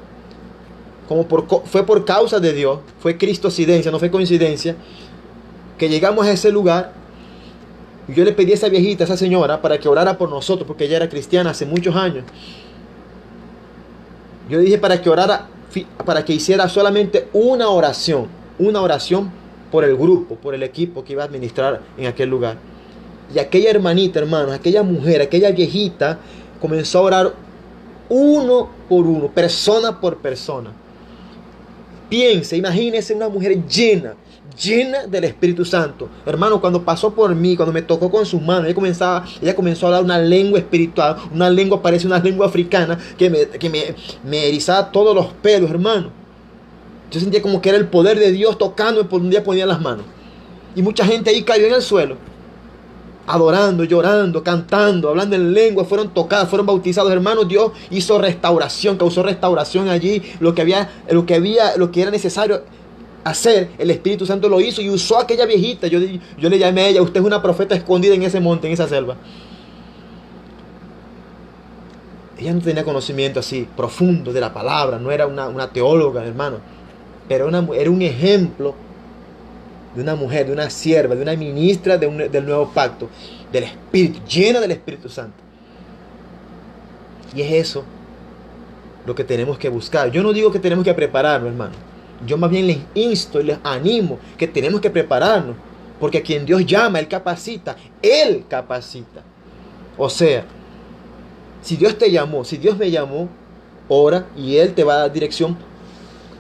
fue por causa de Dios, fue cristocidencia, no fue coincidencia, que llegamos a ese lugar. Y yo le pedí a esa viejita, a esa señora, para que orara por nosotros, porque ella era cristiana hace muchos años. Yo le dije para que orara, para que hiciera solamente una oración por el grupo, por el equipo que iba a administrar en aquel lugar. Y aquella hermanita, hermanos, aquella mujer, aquella viejita, comenzó a orar uno por uno, persona por persona. Piense, imagínese una mujer llena del Espíritu Santo. Hermano, cuando pasó por mí, cuando me tocó con sus manos, ella comenzó a hablar una lengua espiritual, una lengua, parece una lengua africana, que me erizaba todos los pelos, hermano. Yo sentía como que era el poder de Dios tocándome por donde ella ponía las manos. Y mucha gente ahí cayó en el suelo, adorando, llorando, cantando, hablando en lengua, fueron tocados, fueron bautizados, hermanos. Dios hizo restauración, causó restauración allí. Lo que era necesario hacer, el Espíritu Santo lo hizo y usó a aquella viejita. Yo le llamé a ella: usted es una profeta escondida en ese monte, en esa selva. Ella no tenía conocimiento así profundo de la palabra, no era una teóloga, hermano, pero era un ejemplo de una mujer, de una sierva, de una ministra del nuevo pacto, del Espíritu, llena del Espíritu Santo. Y es eso lo que tenemos que buscar. Yo no digo que tenemos que prepararnos, hermano. Yo más bien les insto y les animo que tenemos que prepararnos, porque a quien Dios llama, Él capacita. Él capacita. O sea, si Dios te llamó, si Dios me llamó, ora y Él te va a dar dirección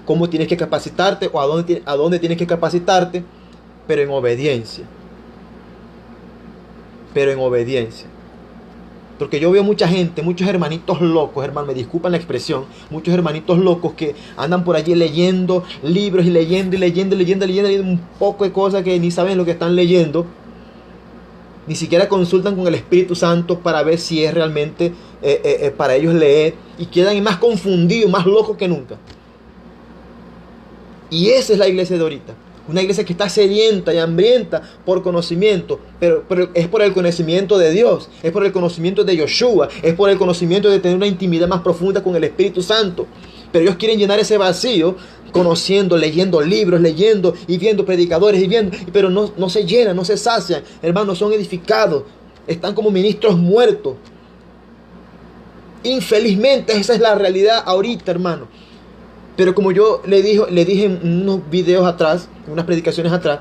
cómo tienes que capacitarte o a dónde tienes que capacitarte, pero en obediencia. Pero en obediencia. Porque yo veo mucha gente, muchos hermanitos locos, hermano, me disculpan la expresión, muchos hermanitos locos que andan por allí leyendo libros y leyendo un poco de cosas que ni saben lo que están leyendo. Ni siquiera consultan con el Espíritu Santo para ver si es realmente para ellos leer, y quedan más confundidos, más locos que nunca. Y esa es la iglesia de ahorita. Una iglesia que está sedienta y hambrienta por conocimiento, pero es por el conocimiento de Dios, es por el conocimiento de Yoshua, es por el conocimiento de tener una intimidad más profunda con el Espíritu Santo. Pero ellos quieren llenar ese vacío conociendo, leyendo libros, leyendo y viendo predicadores pero no se llenan, no se sacian, hermanos, son edificados, están como ministros muertos. Infelizmente esa es la realidad ahorita, hermano. Pero como yo le dije en unos videos atrás, en unas predicaciones atrás,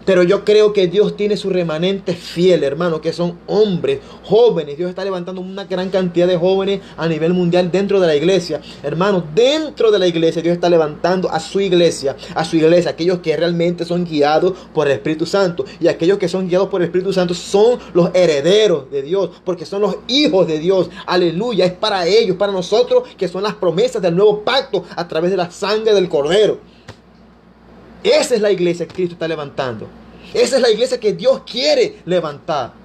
pero yo creo que Dios tiene su remanente fiel, hermano, que son hombres, jóvenes. Dios está levantando una gran cantidad de jóvenes a nivel mundial dentro de la iglesia. Hermano, dentro de la iglesia Dios está levantando a su iglesia, aquellos que realmente son guiados por el Espíritu Santo. Y aquellos que son guiados por el Espíritu Santo son los herederos de Dios, porque son los hijos de Dios. Aleluya, es para ellos, para nosotros, que son las promesas del nuevo pacto a través de la sangre del Cordero. Esa es la iglesia que Cristo está levantando. Esa es la iglesia que Dios quiere levantar.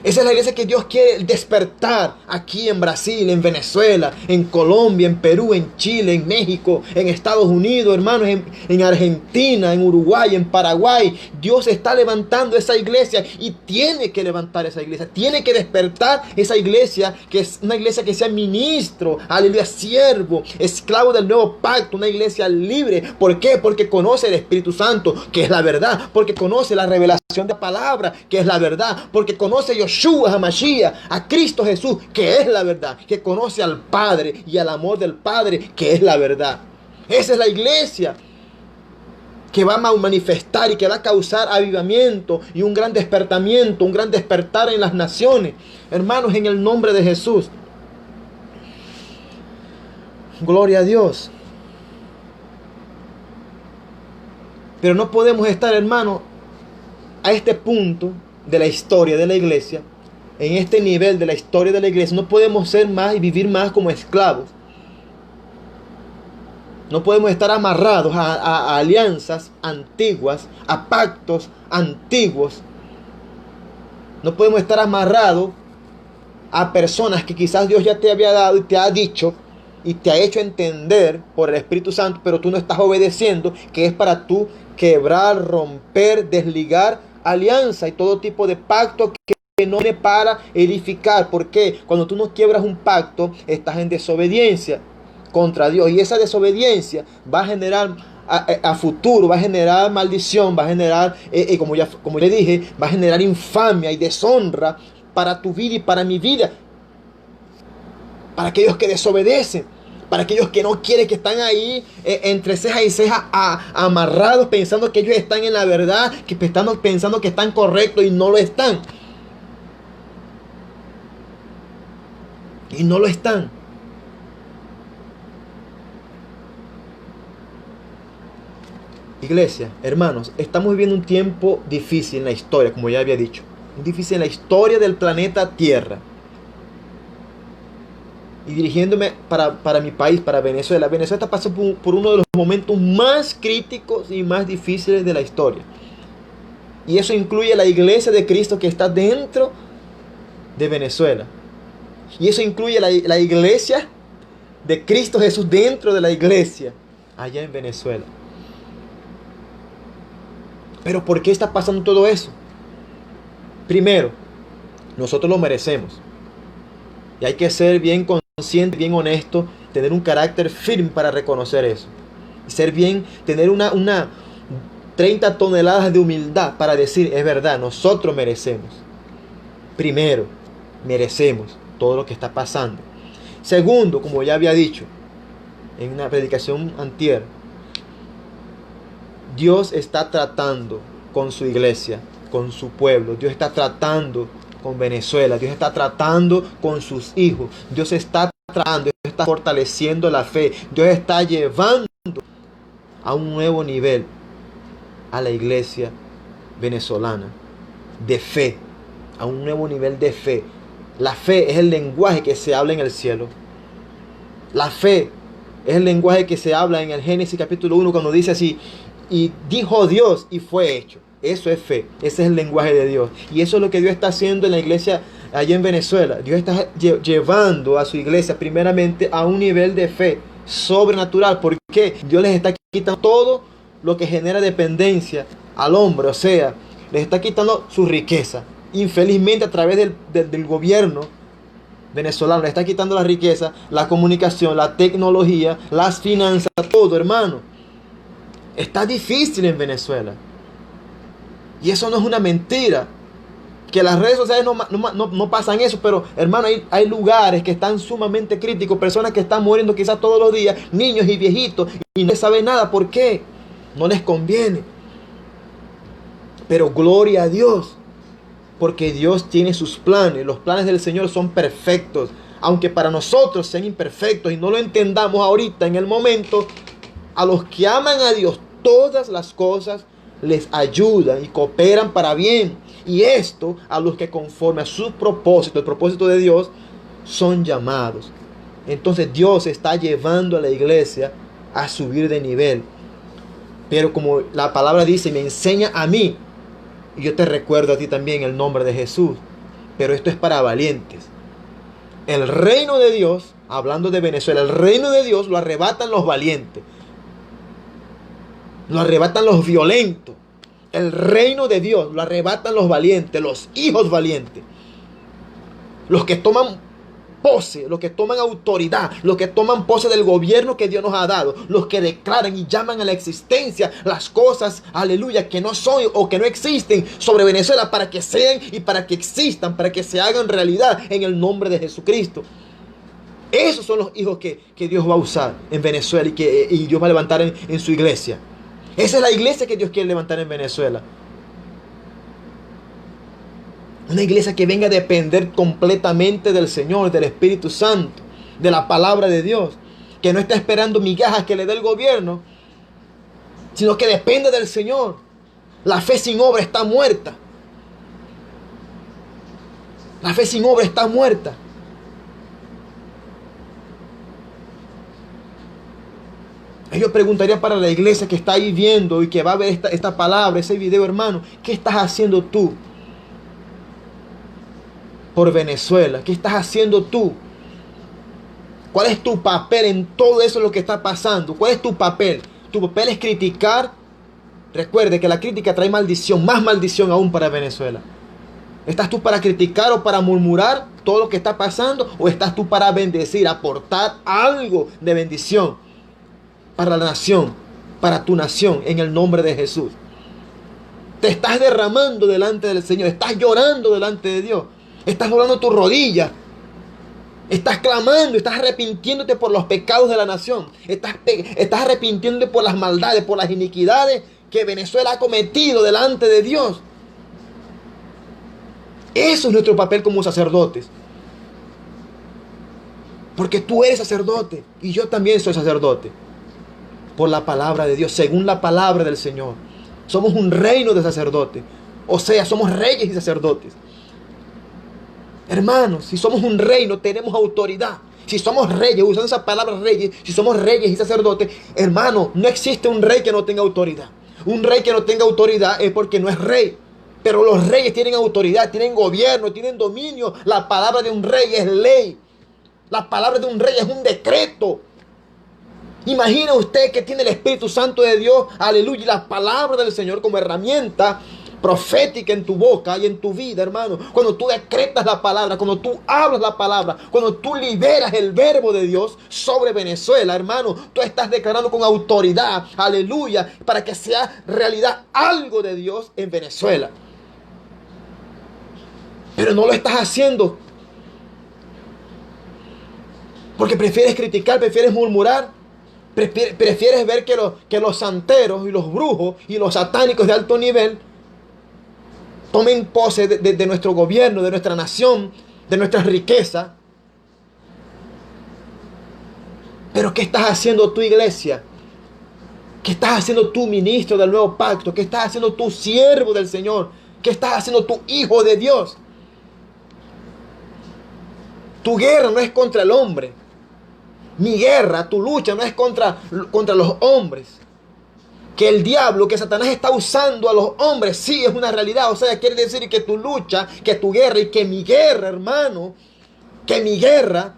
Esa es la iglesia que Dios quiere despertar aquí en Brasil, en Venezuela, en Colombia, en Perú, en Chile, en México, en Estados Unidos, hermanos, en Argentina, en Uruguay, en Paraguay. Dios está levantando esa iglesia y tiene que levantar esa iglesia. Tiene que despertar esa iglesia, que es una iglesia que sea ministro, aleluya, siervo, esclavo del nuevo pacto, una iglesia libre. ¿Por qué? Porque conoce el Espíritu Santo, que es la verdad. Porque conoce la revelación de la palabra, que es la verdad. Porque conoce Yoshua HaMashiach, a Cristo Jesús, que es la verdad, que conoce al Padre y al amor del Padre, que es la verdad. Esa es la iglesia que va a manifestar y que va a causar avivamiento y un gran despertamiento, un gran despertar en las naciones. Hermanos, en el nombre de Jesús. Gloria a Dios. Pero no podemos estar, hermanos, a este punto de la historia de la iglesia, en este nivel de la historia de la iglesia, no podemos ser más y vivir más como esclavos. No podemos estar amarrados a alianzas antiguas, a pactos antiguos. No podemos estar amarrados a personas que quizás Dios ya te había dado y te ha dicho y te ha hecho entender por el Espíritu Santo, pero tú no estás obedeciendo, que es para tú quebrar, romper, desligar alianza y todo tipo de pacto que no viene para edificar. ¿Por qué? Cuando tú no quiebras un pacto, estás en desobediencia contra Dios, y esa desobediencia va a generar a futuro, va a generar maldición, va a generar, como le dije, va a generar infamia y deshonra para tu vida y para mi vida, para aquellos que desobedecen, para aquellos que no quieren, que están ahí entre ceja y ceja amarrados, pensando que ellos están en la verdad, que están pensando que están correctos y no lo están. Y no lo están. Iglesia, hermanos, estamos viviendo un tiempo difícil en la historia, como ya había dicho. Difícil en la historia del planeta Tierra. Y dirigiéndome para mi país, para Venezuela. Venezuela está pasando por uno de los momentos más críticos y más difíciles de la historia. Y eso incluye a la iglesia de Cristo que está dentro de Venezuela. Y eso incluye la iglesia de Cristo Jesús dentro de la iglesia allá en Venezuela. Pero ¿por qué está pasando todo eso? Primero, nosotros lo merecemos. Y hay que ser bien consciente, bien honesto, tener un carácter firme para reconocer eso. Y tener una 30 toneladas de humildad para decir, es verdad, nosotros merecemos. Primero, merecemos todo lo que está pasando. Segundo, como ya había dicho en una predicación anterior, Dios está tratando con su iglesia, con su pueblo. Dios está tratando con Venezuela. Dios está tratando con sus hijos. Dios está tratando, Dios está fortaleciendo la fe. Dios está llevando a un nuevo nivel a la iglesia venezolana de fe, a un nuevo nivel de fe. La fe es el lenguaje que se habla en el cielo. La fe es el lenguaje que se habla en el Génesis capítulo 1 cuando dice así: y dijo Dios y fue hecho. Eso es fe, ese es el lenguaje de Dios. Y eso es lo que Dios está haciendo en la iglesia allá en Venezuela. Dios está llevando a su iglesia primeramente a un nivel de fe sobrenatural. Porque Dios les está quitando todo lo que genera dependencia al hombre. O sea, les está quitando su riqueza. Infelizmente, a través del gobierno venezolano, les está quitando la riqueza, la comunicación, la tecnología, las finanzas, todo, hermano. Está difícil en Venezuela. Y eso no es una mentira. Que las redes sociales no pasan eso. Pero hermano, hay lugares que están sumamente críticos. Personas que están muriendo quizás todos los días. Niños y viejitos. Y no saben nada. ¿Por qué? No les conviene. Pero gloria a Dios. Porque Dios tiene sus planes. Los planes del Señor son perfectos. Aunque para nosotros sean imperfectos y no lo entendamos ahorita en el momento, a los que aman a Dios, todas las cosas les ayudan y cooperan para bien. Y esto a los que conforme a su propósito, el propósito de Dios, son llamados. Entonces Dios está llevando a la iglesia a subir de nivel. Pero como la palabra dice, me enseña a mí. Y yo te recuerdo a ti también el nombre de Jesús. Pero esto es para valientes. El reino de Dios, hablando de Venezuela, el reino de Dios lo arrebatan los valientes. Lo arrebatan los violentos. El reino de Dios lo arrebatan los valientes, los hijos valientes. Los que toman pose, los que toman autoridad, los que toman pose del gobierno que Dios nos ha dado. Los que declaran y llaman a la existencia las cosas, aleluya, que no son o que no existen sobre Venezuela para que sean y para que existan, para que se hagan realidad en el nombre de Jesucristo. Esos son los hijos que Dios va a usar en Venezuela y Dios va a levantar en su iglesia. Esa es la iglesia que Dios quiere levantar en Venezuela. Una iglesia que venga a depender completamente del Señor, del Espíritu Santo, de la palabra de Dios. Que no está esperando migajas que le dé el gobierno, sino que depende del Señor. La fe sin obra está muerta. La fe sin obra está muerta. Yo preguntaría para la iglesia que está ahí viendo y que va a ver esta palabra, ese video, hermano, ¿qué estás haciendo tú por Venezuela? ¿Qué estás haciendo tú? ¿Cuál es tu papel en todo eso lo que está pasando? ¿Cuál es tu papel? Tu papel es criticar. Recuerde que la crítica trae maldición, más maldición aún para Venezuela. ¿Estás tú para criticar o para murmurar todo lo que está pasando? ¿O estás tú para bendecir, aportar algo de bendición para la nación, para tu nación, en el nombre de Jesús? Te estás derramando delante del Señor, estás llorando delante de Dios, estás doblando tus rodillas, estás clamando, estás arrepintiéndote por los pecados de la nación, estás arrepintiéndote por las maldades, por las iniquidades que Venezuela ha cometido delante de Dios. Eso es nuestro papel como sacerdotes. Porque tú eres sacerdote y yo también soy sacerdote. Por la palabra de Dios, según la palabra del Señor. Somos un reino de sacerdotes. O sea, somos reyes y sacerdotes. Hermanos, si somos un reino, tenemos autoridad. Si somos reyes, usando esa palabra reyes, si somos reyes y sacerdotes, hermano, no existe un rey que no tenga autoridad. Un rey que no tenga autoridad es porque no es rey. Pero los reyes tienen autoridad, tienen gobierno, tienen dominio. La palabra de un rey es ley. La palabra de un rey es un decreto. Imagina usted que tiene el Espíritu Santo de Dios, aleluya, y la palabra del Señor como herramienta profética en tu boca y en tu vida, hermano. Cuando tú decretas la palabra, cuando tú hablas la palabra, cuando tú liberas el verbo de Dios sobre Venezuela, hermano, tú estás declarando con autoridad, aleluya, para que sea realidad algo de Dios en Venezuela. Pero no lo estás haciendo porque prefieres criticar, prefieres murmurar, prefieres ver que los santeros y los brujos y los satánicos de alto nivel tomen pose de nuestro gobierno, de nuestra nación, de nuestra riqueza. Pero ¿qué estás haciendo tu iglesia? ¿Qué estás haciendo tu ministro del nuevo pacto? ¿Qué estás haciendo tu siervo del Señor? ¿Qué estás haciendo tu hijo de Dios? Tu guerra no es contra el hombre. Mi guerra, tu lucha no es contra los hombres. Que el diablo, que Satanás está usando a los hombres, sí es una realidad. O sea, quiere decir que tu lucha, que tu guerra y que mi guerra, hermano, que mi guerra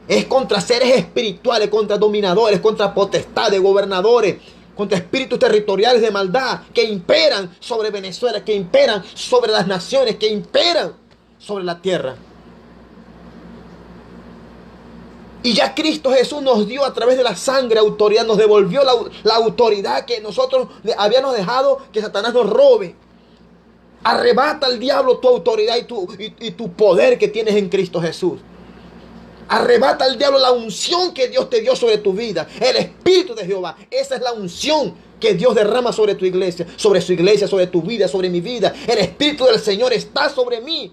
es contra seres espirituales, contra dominadores, contra potestades, gobernadores, contra espíritus territoriales de maldad que imperan sobre Venezuela, que imperan sobre las naciones, que imperan sobre la tierra. Y ya Cristo Jesús nos dio a través de la sangre autoridad, nos devolvió la autoridad que nosotros habíamos dejado que Satanás nos robe. Arrebata al diablo tu autoridad y tu poder que tienes en Cristo Jesús. Arrebata al diablo la unción que Dios te dio sobre tu vida. El Espíritu de Jehová. Esa es la unción que Dios derrama sobre tu iglesia, sobre su iglesia, sobre tu vida, sobre mi vida. El Espíritu del Señor está sobre mí.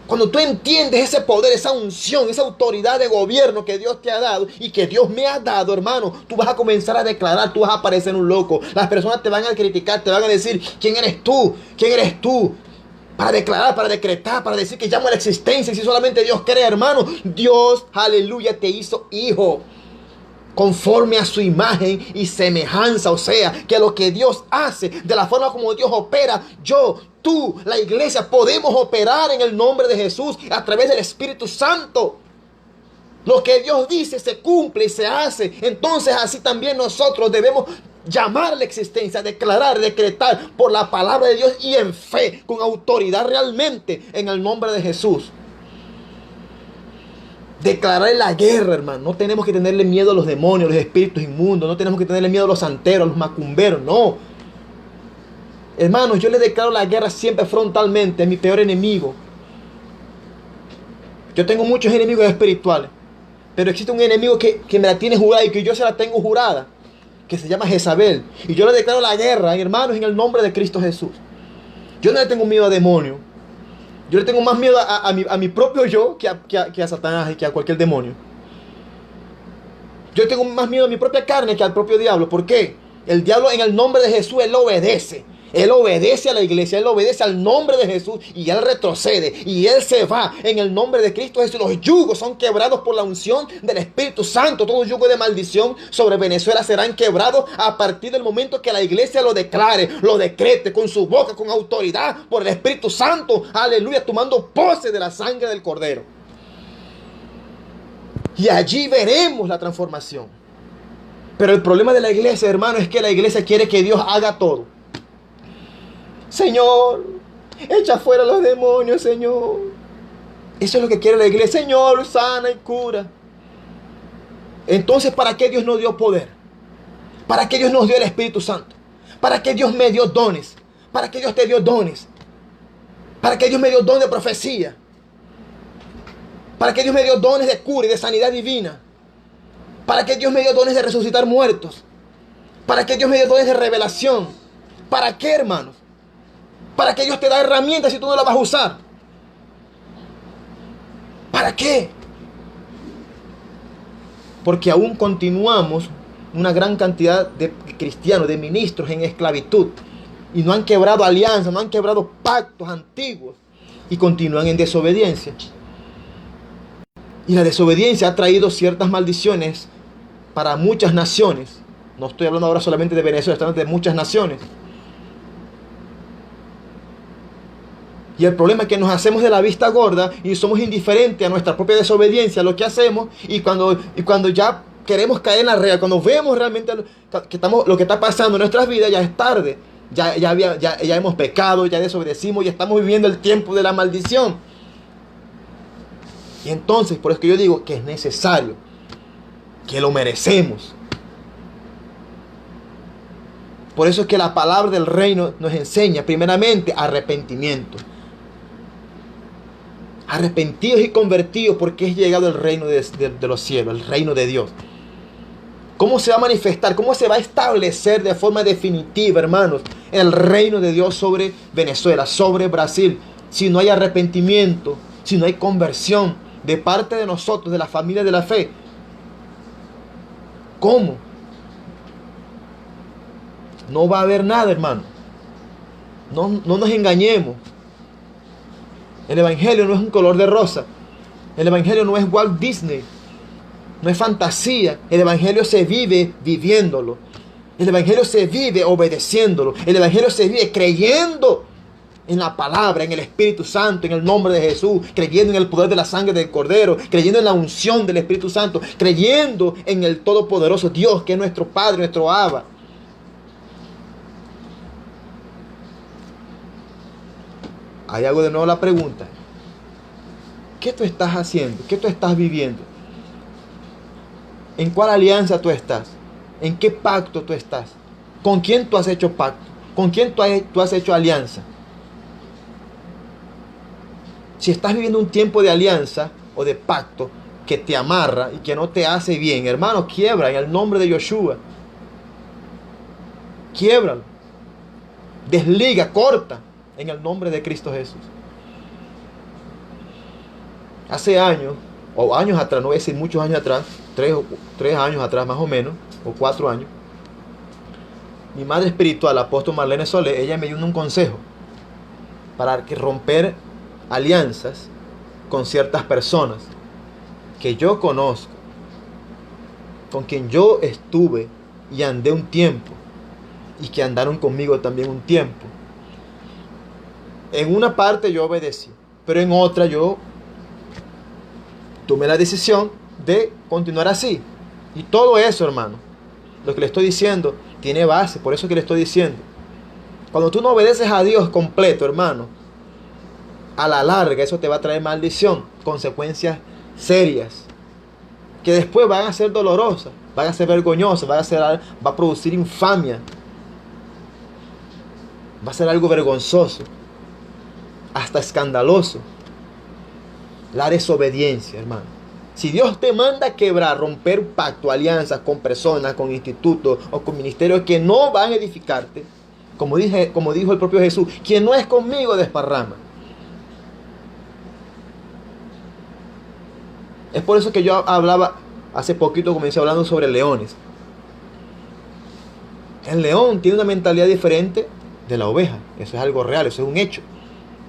Cuando tú entiendes ese poder, esa unción, esa autoridad de gobierno que Dios te ha dado y que Dios me ha dado, hermano, tú vas a comenzar a declarar, tú vas a parecer un loco. Las personas te van a criticar, te van a decir, ¿quién eres tú? ¿Quién eres tú? Para declarar, para decretar, para decir que llamo a la existencia. Y si solamente Dios cree, hermano, Dios, aleluya, te hizo hijo conforme a su imagen y semejanza. O sea, que lo que Dios hace, de la forma como Dios opera, tú, la iglesia, podemos operar en el nombre de Jesús a través del Espíritu Santo. Lo que Dios dice se cumple y se hace. Entonces así también nosotros debemos llamar a la existencia, declarar, decretar por la palabra de Dios y en fe, con autoridad realmente, en el nombre de Jesús. Declarar la guerra, hermano. No tenemos que tenerle miedo a los demonios, a los espíritus inmundos. No tenemos que tenerle miedo a los santeros, a los macumberos. No. Hermanos, yo le declaro la guerra siempre frontalmente a mi peor enemigo. Yo tengo muchos enemigos espirituales, pero existe un enemigo que me la tiene jurada y que yo se la tengo jurada, que se llama Jezabel. Y yo le declaro la guerra, hermanos, en el nombre de Cristo Jesús. Yo no le tengo miedo a demonios. Yo le tengo más miedo a mi propio yo que a Satanás y que a cualquier demonio. Yo tengo más miedo a mi propia carne que al propio diablo. ¿Por qué? El diablo, en el nombre de Jesús, él obedece. Él obedece a la iglesia, Él obedece al nombre de Jesús y Él retrocede y Él se va en el nombre de Cristo Jesús. Los yugos son quebrados por la unción del Espíritu Santo. Todo yugo de maldición sobre Venezuela serán quebrados a partir del momento que la iglesia lo declare, lo decrete con su boca, con autoridad por el Espíritu Santo. Aleluya, tomando pose de la sangre del Cordero. Y allí veremos la transformación. Pero el problema de la iglesia, hermano, es que la iglesia quiere que Dios haga todo. Señor, echa fuera los demonios, Señor. Eso es lo que quiere la iglesia. Señor, sana y cura. Entonces, ¿para qué Dios nos dio poder? ¿Para qué Dios nos dio el Espíritu Santo? ¿Para qué Dios me dio dones? ¿Para qué Dios te dio dones? ¿Para qué Dios me dio dones de profecía? ¿Para qué Dios me dio dones de cura y de sanidad divina? ¿Para qué Dios me dio dones de resucitar muertos? ¿Para qué Dios me dio dones de revelación? ¿Para qué, hermanos? ¿Para qué Dios te da herramientas si tú no las vas a usar? ¿Para qué? Porque aún continuamos una gran cantidad de cristianos, de ministros en esclavitud. Y no han quebrado alianzas, no han quebrado pactos antiguos. Y continúan en desobediencia. Y la desobediencia ha traído ciertas maldiciones para muchas naciones. No estoy hablando ahora solamente de Venezuela, estoy hablando de muchas naciones. Y el problema es que nos hacemos de la vista gorda y somos indiferentes a nuestra propia desobediencia, a lo que hacemos. Y cuando ya queremos caer en la regla, cuando vemos realmente lo que está pasando en nuestras vidas, ya es tarde. Ya hemos pecado, ya desobedecimos, ya estamos viviendo el tiempo de la maldición. Y entonces, por eso que yo digo que es necesario, que lo merecemos. Por eso es que la palabra del reino nos enseña primeramente arrepentimiento. Arrepentidos y convertidos, porque es llegado el reino de los cielos, el reino de Dios. ¿Cómo se va a manifestar? ¿Cómo se va a establecer de forma definitiva, hermanos, el reino de Dios sobre Venezuela, sobre Brasil? Si no hay arrepentimiento, si no hay conversión de parte de nosotros, de la familia de la fe. ¿Cómo? No va a haber nada, hermano. No nos engañemos. El evangelio no es un color de rosa. El evangelio no es Walt Disney. No es fantasía. El evangelio se vive viviéndolo. El evangelio se vive obedeciéndolo. El evangelio se vive creyendo en la palabra, en el Espíritu Santo, en el nombre de Jesús, creyendo en el poder de la sangre del Cordero, creyendo en la unción del Espíritu Santo, creyendo en el todopoderoso Dios, que es nuestro Padre, nuestro Abba. Ahí hago de nuevo la pregunta. ¿Qué tú estás haciendo? ¿Qué tú estás viviendo? ¿En cuál alianza tú estás? ¿En qué pacto tú estás? ¿Con quién tú has hecho pacto? ¿Con quién tú has hecho alianza? Si estás viviendo un tiempo de alianza o de pacto que te amarra y que no te hace bien, hermano, quiebra en el nombre de Yoshua. Quiébralo. Desliga, corta en el nombre de Cristo Jesús. Hace años, o años atrás, no voy a decir muchos años atrás, tres años atrás más o menos, o 4 años, mi madre espiritual, la apóstol Marlene Solé, ella me dio un consejo para romper alianzas con ciertas personas que yo conozco, con quien yo estuve y andé un tiempo, y que andaron conmigo también un tiempo. En una parte yo obedecí, pero en otra yo tomé la decisión de continuar así. Y todo eso, hermano, lo que le estoy diciendo, tiene base. Por eso que le estoy diciendo, cuando tú no obedeces a Dios completo, hermano, a la larga eso te va a traer maldición, consecuencias serias, que después van a ser dolorosas, van a ser vergonzosas, va a producir infamia, va a ser algo vergonzoso, hasta escandaloso. La desobediencia, hermano. Si Dios te manda a quebrar, romper pacto, alianzas con personas, con institutos o con ministerios que no van a edificarte, como dijo el propio Jesús, quien no es conmigo desparrama. Es por eso que yo hablaba, hace poquito comencé hablando sobre leones. El león tiene una mentalidad diferente de la oveja. Eso es algo real, eso es un hecho.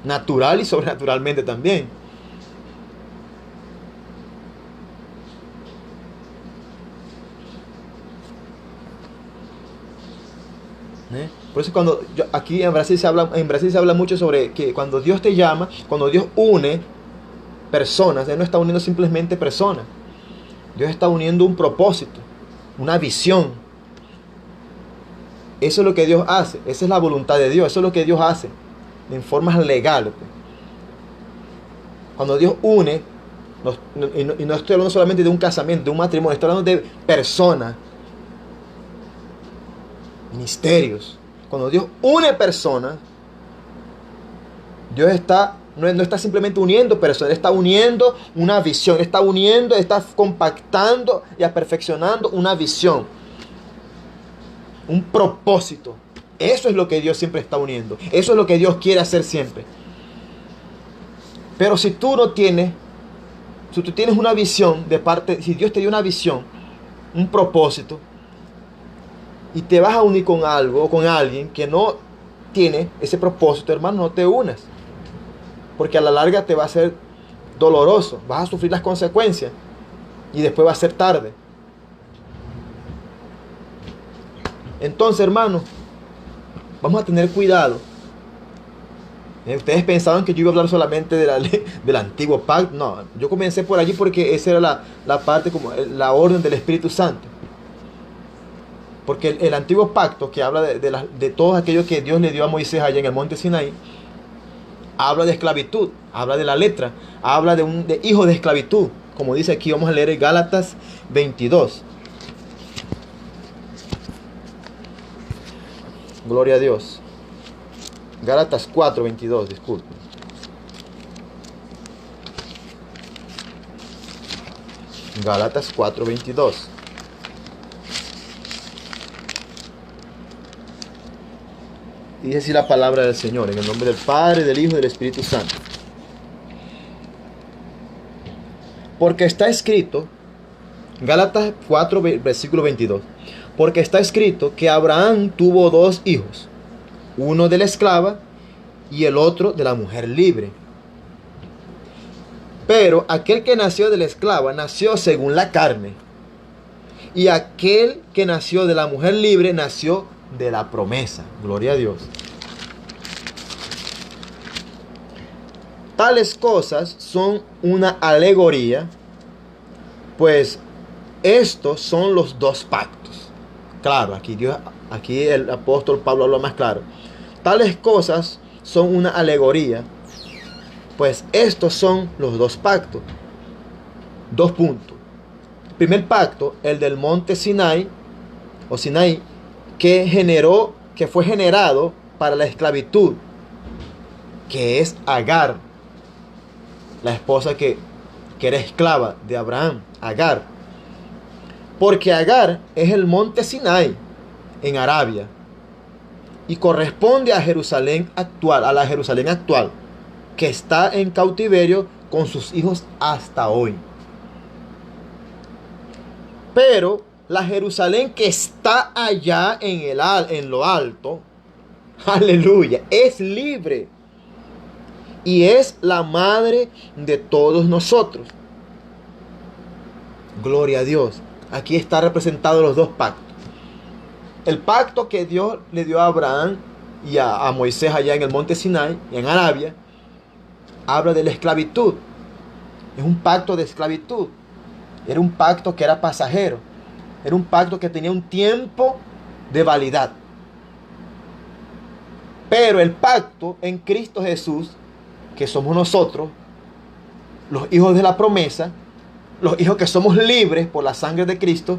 Natural y sobrenaturalmente también. Por eso aquí en Brasil se habla mucho sobre que cuando Dios te llama, cuando Dios une personas, Él no está uniendo simplemente personas. Dios está uniendo un propósito, una visión. Eso es lo que Dios hace. Esa es la voluntad de Dios. Eso es lo que Dios hace en formas legales. Cuando Dios une, y no estoy hablando solamente de un casamiento, de un matrimonio, estoy hablando de personas, misterios. Cuando Dios une personas, Dios no está simplemente uniendo personas, está uniendo una visión, está uniendo, está compactando y perfeccionando una visión, un propósito. Eso es lo que Dios siempre está uniendo. Eso es lo que Dios quiere hacer siempre. Pero si tú tienes una visión si Dios te dio una visión, un propósito, y te vas a unir con algo o con alguien que no tiene ese propósito, hermano, no te unas. Porque a la larga te va a ser doloroso, vas a sufrir las consecuencias y después va a ser tarde. Entonces, hermano, vamos a tener cuidado. Ustedes pensaban que yo iba a hablar solamente del antiguo pacto. No, yo comencé por allí porque esa era la parte, como la orden del Espíritu Santo. Porque el antiguo pacto, que habla de todos aquellos que Dios le dio a Moisés allá en el monte Sinaí, habla de esclavitud, habla de la letra, habla de hijo de esclavitud. Como dice aquí, vamos a leer en Gálatas 22. Gloria a Dios. Gálatas 4:22, disculpen. Gálatas 4:22. Y dice así la palabra del Señor, en el nombre del Padre, del Hijo y del Espíritu Santo. Porque está escrito, Gálatas 4, versículo 22. Porque está escrito que Abraham tuvo dos hijos, uno de la esclava y el otro de la mujer libre. Pero aquel que nació de la esclava nació según la carne, y aquel que nació de la mujer libre nació de la promesa. Gloria a Dios. Tales cosas son una alegoría, pues estos son los dos pactos. Claro, aquí el apóstol Pablo habla más claro. Tales cosas son una alegoría, pues estos son los dos pactos. Dos puntos. Primer pacto, el del monte Sinaí, o Sinaí, que fue generado para la esclavitud, que es Agar, la esposa que era esclava de Abraham, Agar. Porque Agar es el monte Sinaí en Arabia y corresponde a Jerusalén actual, a la Jerusalén actual, que está en cautiverio con sus hijos hasta hoy. Pero la Jerusalén que está allá en lo alto, aleluya, es libre y es la madre de todos nosotros. Gloria a Dios. Aquí está representado los dos pactos. El pacto que Dios le dio a Abraham y a Moisés allá en el monte Sinaí, en Arabia, habla de la esclavitud. Es un pacto de esclavitud. Era un pacto que era pasajero. Era un pacto que tenía un tiempo de validad. Pero el pacto en Cristo Jesús, que somos nosotros, los hijos de la promesa, los hijos que somos libres por la sangre de Cristo,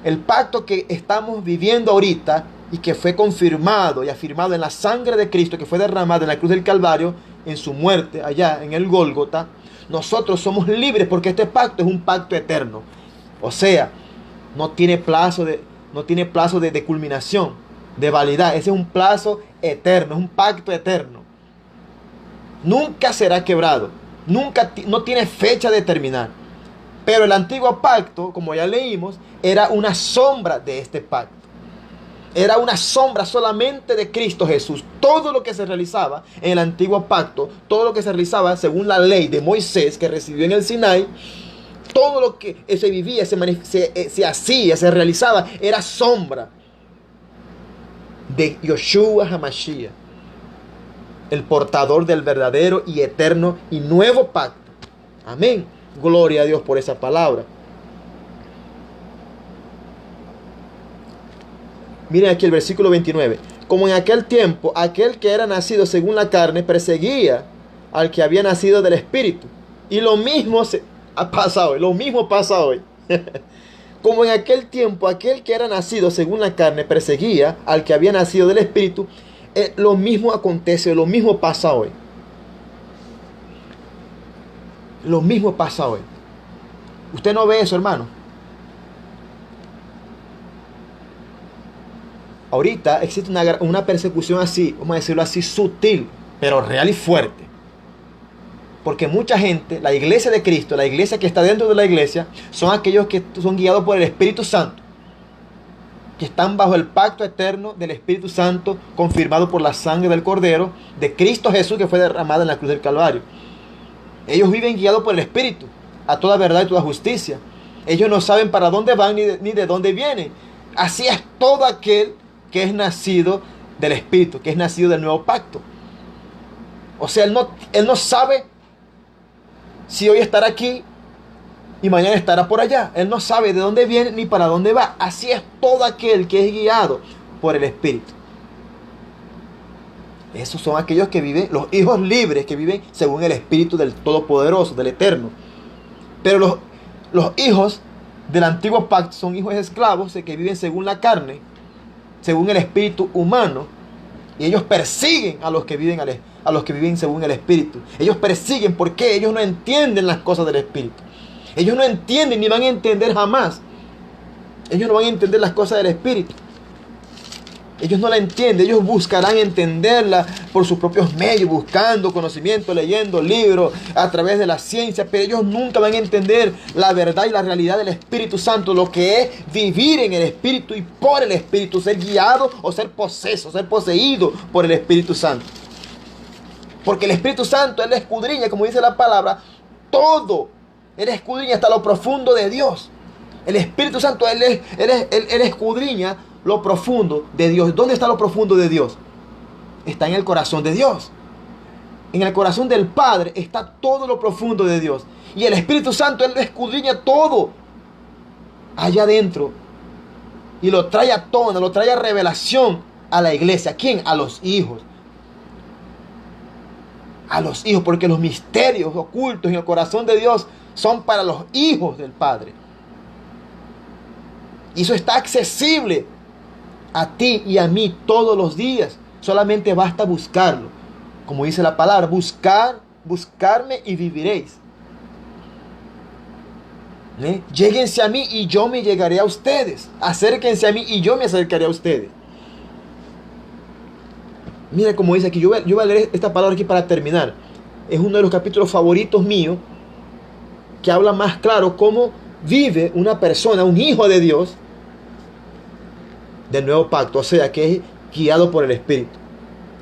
el pacto que estamos viviendo ahorita y que fue confirmado y afirmado en la sangre de Cristo, que fue derramada en la cruz del Calvario, en su muerte allá en el Gólgota, nosotros somos libres porque este pacto es un pacto eterno. O sea, no tiene plazo de culminación, de validad. Ese es un plazo eterno, es un pacto eterno. Nunca será quebrado, no tiene fecha de terminar. Pero el antiguo pacto, como ya leímos, era una sombra de este pacto. Era una sombra solamente de Cristo Jesús. Todo lo que se realizaba en el antiguo pacto, todo lo que se realizaba según la ley de Moisés que recibió en el Sinaí, todo lo que se vivía, se hacía, se realizaba, era sombra de Yoshua HaMashiach, el portador del verdadero y eterno y nuevo pacto. Amén. Gloria a Dios por esa palabra. Miren aquí el versículo 29. Como en aquel tiempo, aquel que era nacido según la carne perseguía al que había nacido del Espíritu. Y lo mismo pasa hoy. Lo mismo pasa hoy. Como en aquel tiempo, aquel que era nacido según la carne perseguía al que había nacido del Espíritu. Lo mismo acontece, lo mismo pasa hoy. Lo mismo pasa hoy. ¿Usted no ve eso, hermano? Ahorita existe una persecución así, vamos a decirlo así, sutil, pero real y fuerte. Porque mucha gente, la iglesia de Cristo, la iglesia que está dentro de la iglesia, son aquellos que son guiados por el Espíritu Santo, que están bajo el pacto eterno del Espíritu Santo, confirmado por la sangre del Cordero, de Cristo Jesús, que fue derramada en la cruz del Calvario. Ellos viven guiados por el Espíritu, a toda verdad y toda justicia. Ellos no saben para dónde van ni de dónde vienen. Así es todo aquel que es nacido del Espíritu, que es nacido del nuevo pacto. O sea, él no sabe si hoy estará aquí y mañana estará por allá. Él no sabe de dónde viene ni para dónde va. Así es todo aquel que es guiado por el Espíritu. Esos son aquellos que viven, los hijos libres que viven según el Espíritu del Todopoderoso, del Eterno. Pero los hijos del antiguo pacto son hijos esclavos que viven según la carne, según el espíritu humano, y ellos persiguen a los que viven según el espíritu. Ellos persiguen porque ellos no entienden las cosas del espíritu. Ellos no entienden ni van a entender jamás. Ellos no van a entender las cosas del espíritu. Ellos no la entienden. Ellos buscarán entenderla por sus propios medios, buscando conocimiento, leyendo libros, a través de la ciencia, pero ellos nunca van a entender la verdad y la realidad del Espíritu Santo, lo que es vivir en el Espíritu y por el Espíritu, ser guiado o ser poseído por el Espíritu Santo. Porque el Espíritu Santo, Él escudriña, como dice la palabra, todo. Él escudriña hasta lo profundo de Dios. El Espíritu Santo, Él escudriña lo profundo de Dios. ¿Dónde está lo profundo de Dios? Está en el corazón de Dios. En el corazón del Padre está todo lo profundo de Dios. Y el Espíritu Santo, Él escudriña todo allá adentro. Y lo trae a tona, lo trae a revelación a la iglesia. ¿A quién? A los hijos. A los hijos, porque los misterios ocultos en el corazón de Dios son para los hijos del Padre. Y eso está accesible a ti y a mí todos los días. Solamente basta buscarlo. Como dice la palabra, buscarme y viviréis. Lléguense a mí y yo me llegaré a ustedes. Acérquense a mí y yo me acercaré a ustedes. Mira como dice aquí, yo voy a leer esta palabra aquí para terminar. Es uno de los capítulos favoritos míos, que habla más claro cómo vive una persona, un hijo de Dios, del nuevo pacto, o sea, que es guiado por el Espíritu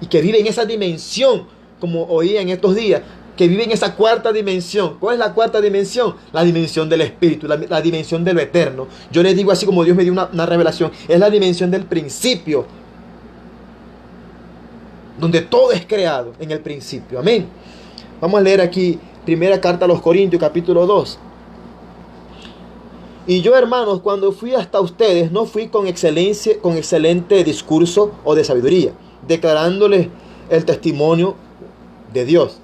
y que vive en esa dimensión, como oí en estos días, que vive en esa cuarta dimensión. ¿Cuál es la cuarta dimensión? La dimensión del Espíritu, la dimensión de lo eterno. Yo les digo así como Dios me dio una revelación, es la dimensión del principio, donde todo es creado en el principio. Amén. Vamos a leer aquí primera carta a los Corintios, capítulo 2. Y yo, hermanos, cuando fui hasta ustedes, no fui con excelente discurso o de sabiduría, declarándoles el testimonio de Dios.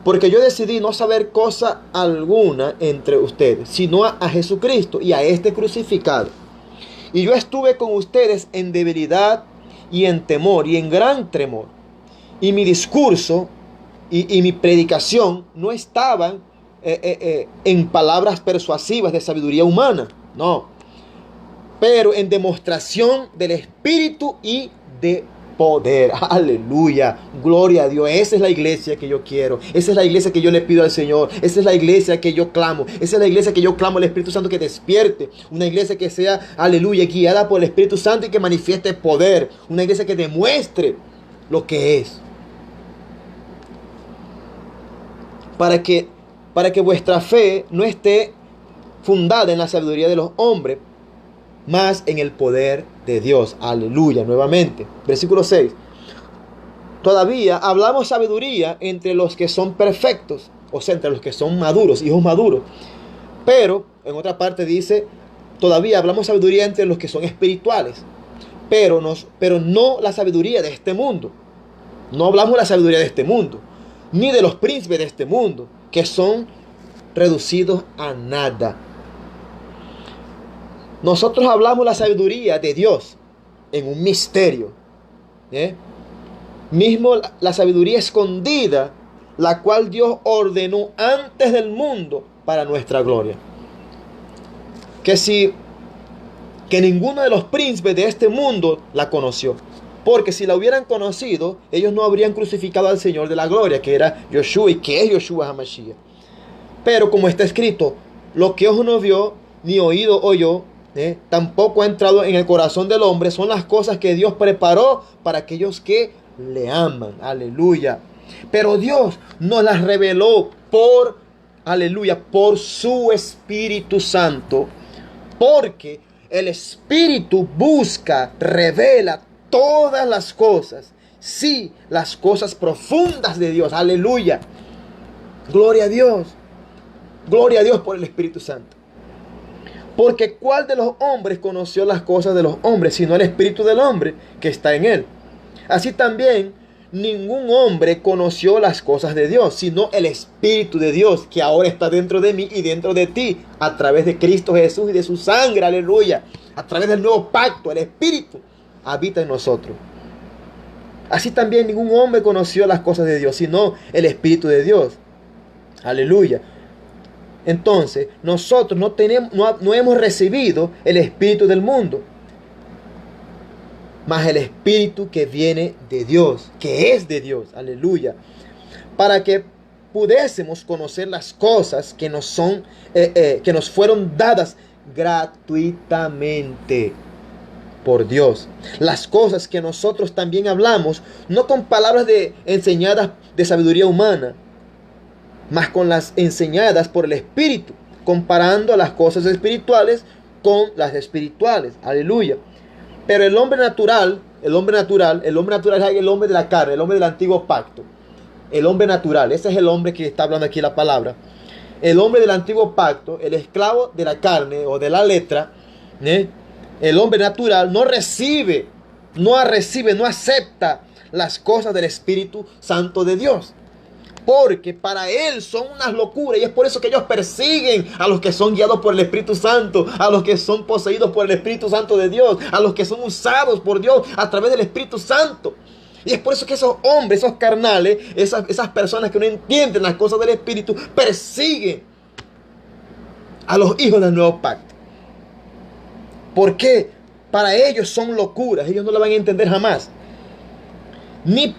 Porque yo decidí no saber cosa alguna entre ustedes, sino a Jesucristo y a este crucificado. Y yo estuve con ustedes en debilidad y en temor y en gran tremor. Y mi discurso y mi predicación no estaban en palabras persuasivas de sabiduría humana, no, pero en demostración del Espíritu y de poder. Aleluya, gloria a Dios. Esa es la iglesia que yo quiero. Esa es la iglesia que yo le pido al Señor. Esa es la iglesia que yo clamo. Esa es la iglesia que yo clamo al Espíritu Santo que despierte. Una iglesia que sea, aleluya, guiada por el Espíritu Santo y que manifieste poder. Una iglesia que demuestre lo que es. Para que vuestra fe no esté fundada en la sabiduría de los hombres, más en el poder de Dios. Aleluya, nuevamente. Versículo 6. Todavía hablamos sabiduría entre los que son perfectos, o sea, entre los que son maduros, hijos maduros. Pero, en otra parte dice, todavía hablamos sabiduría entre los que son espirituales, pero no la sabiduría de este mundo. No hablamos la sabiduría de este mundo, ni de los príncipes de este mundo, que son reducidos a nada. Nosotros hablamos la sabiduría de Dios en un misterio. Mismo la sabiduría escondida, la cual Dios ordenó antes del mundo para nuestra gloria. Que ninguno de los príncipes de este mundo la conoció. Porque si la hubieran conocido, ellos no habrían crucificado al Señor de la gloria, que era Yoshua y que es Yoshua HaMashiach. Pero como está escrito, lo que ojo no vio, ni oído oyó, tampoco ha entrado en el corazón del hombre, son las cosas que Dios preparó para aquellos que le aman. Aleluya. Pero Dios nos las reveló por su Espíritu Santo, porque el Espíritu busca, revela todas las cosas, sí, las cosas profundas de Dios. Aleluya. Gloria a Dios. Gloria a Dios por el Espíritu Santo. Porque ¿cuál de los hombres conoció las cosas de los hombres, sino el Espíritu del hombre que está en él? Así también, ningún hombre conoció las cosas de Dios, sino el Espíritu de Dios, que ahora está dentro de mí y dentro de ti, a través de Cristo Jesús y de su sangre. Aleluya. A través del nuevo pacto, el Espíritu habita en nosotros. Así también ningún hombre conoció las cosas de Dios, sino el Espíritu de Dios. Aleluya. Entonces, nosotros no hemos recibido el espíritu del mundo, mas el espíritu que viene de Dios, que es de Dios. Aleluya. Para que pudiésemos conocer las cosas que nos fueron dadas gratuitamente por Dios. Las cosas que nosotros también hablamos, no con palabras enseñadas de sabiduría humana, mas con las enseñadas por el Espíritu, comparando las cosas espirituales con las espirituales. Aleluya. Pero el hombre natural es el hombre de la carne, el hombre del antiguo pacto. El hombre natural, ese es el hombre que está hablando aquí la palabra. El hombre del antiguo pacto, el esclavo de la carne o de la letra, el hombre natural no acepta las cosas del Espíritu Santo de Dios. Porque para él son unas locuras. Y es por eso que ellos persiguen a los que son guiados por el Espíritu Santo, a los que son poseídos por el Espíritu Santo de Dios, a los que son usados por Dios a través del Espíritu Santo. Y es por eso que esos hombres, esos carnales, esas personas que no entienden las cosas del Espíritu, persiguen a los hijos del nuevo pacto. ¿Por qué? Para ellos son locuras. Ellos no la van a entender jamás. Ni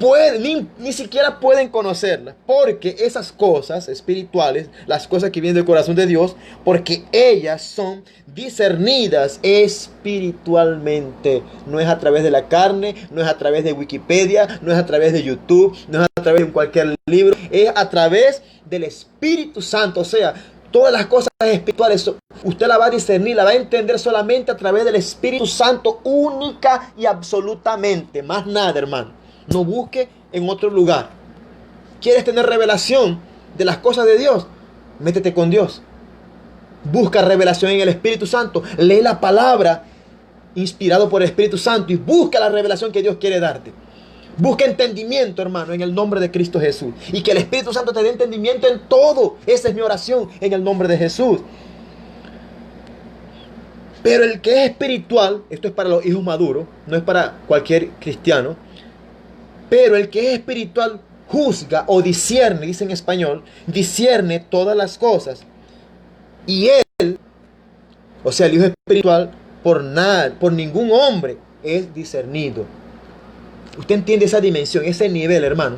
siquiera pueden conocerlas, porque esas cosas espirituales, las cosas que vienen del corazón de Dios, porque ellas son discernidas espiritualmente. No es a través de la carne, no es a través de Wikipedia, no es a través de YouTube, no es a través de cualquier libro, es a través del Espíritu Santo. O sea, todas las cosas espirituales usted la va a discernir, la va a entender solamente a través del Espíritu Santo, única y absolutamente, más nada, hermano. No busque en otro lugar. ¿Quieres tener revelación de las cosas de Dios? Métete con Dios. Busca revelación en el Espíritu Santo. Lee la palabra inspirado por el Espíritu Santo y busca la revelación que Dios quiere darte. Busca entendimiento, hermano, en el nombre de Cristo Jesús. Y que el Espíritu Santo te dé entendimiento en todo. Esa es mi oración en el nombre de Jesús. Pero el que es espiritual, esto es para los hijos maduros, no es para cualquier cristiano. Pero el que es espiritual juzga o discierne, dice en español, discierne todas las cosas. Y él, o sea, el hijo espiritual, por ningún hombre es discernido. Usted entiende esa dimensión, ese nivel, hermano.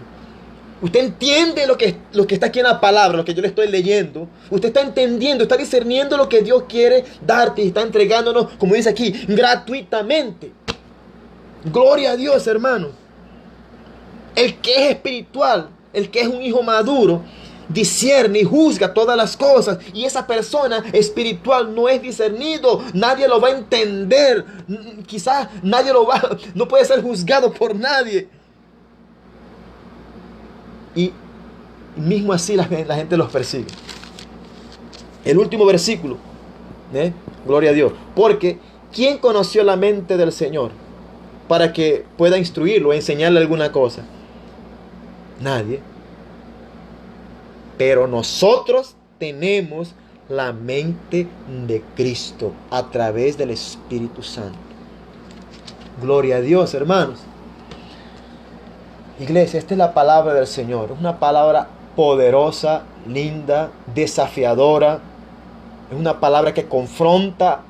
Usted entiende lo que está aquí en la palabra, lo que yo le estoy leyendo. Usted está entendiendo, está discerniendo lo que Dios quiere darte y está entregándonos, como dice aquí, gratuitamente. Gloria a Dios, hermano. El que es espiritual, el que es un hijo maduro, discierne y juzga todas las cosas. Y esa persona espiritual no es discernido. Nadie lo va a entender. Quizás no puede ser juzgado por nadie. Y mismo así la gente los persigue. El último versículo, gloria a Dios. Porque ¿quién conoció la mente del Señor para que pueda instruirlo, enseñarle alguna cosa? Nadie. Pero nosotros tenemos la mente de Cristo a través del Espíritu Santo. Gloria a Dios, hermanos. Iglesia, esta es la palabra del Señor. Es una palabra poderosa, linda, desafiadora. Es una palabra que confronta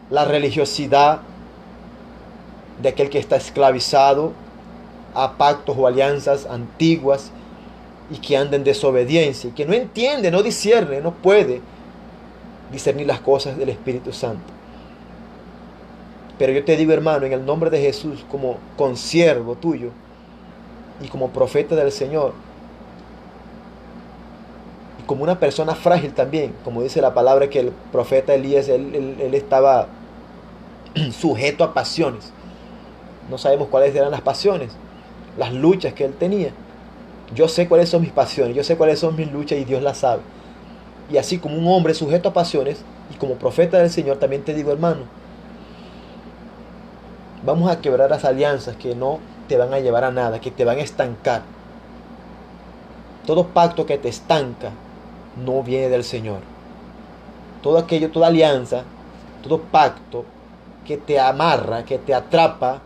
la religiosidad de aquel que está esclavizado a pactos o alianzas antiguas y que anda en desobediencia y que no entiende, no discierne, no puede discernir las cosas del Espíritu Santo. Pero yo te digo, hermano, en el nombre de Jesús, como consiervo tuyo y como profeta del Señor, y como una persona frágil también, como dice la palabra que el profeta Elías, él estaba sujeto a pasiones. No sabemos cuáles eran las pasiones, las luchas que él tenía. Yo sé cuáles son mis pasiones, yo sé cuáles son mis luchas y Dios las sabe. Y así como un hombre sujeto a pasiones y como profeta del Señor, también te digo, hermano, vamos a quebrar las alianzas que no te van a llevar a nada, que te van a estancar. Todo pacto que te estanca no viene del Señor. Todo aquello, toda alianza, todo pacto que te amarra, que te atrapa,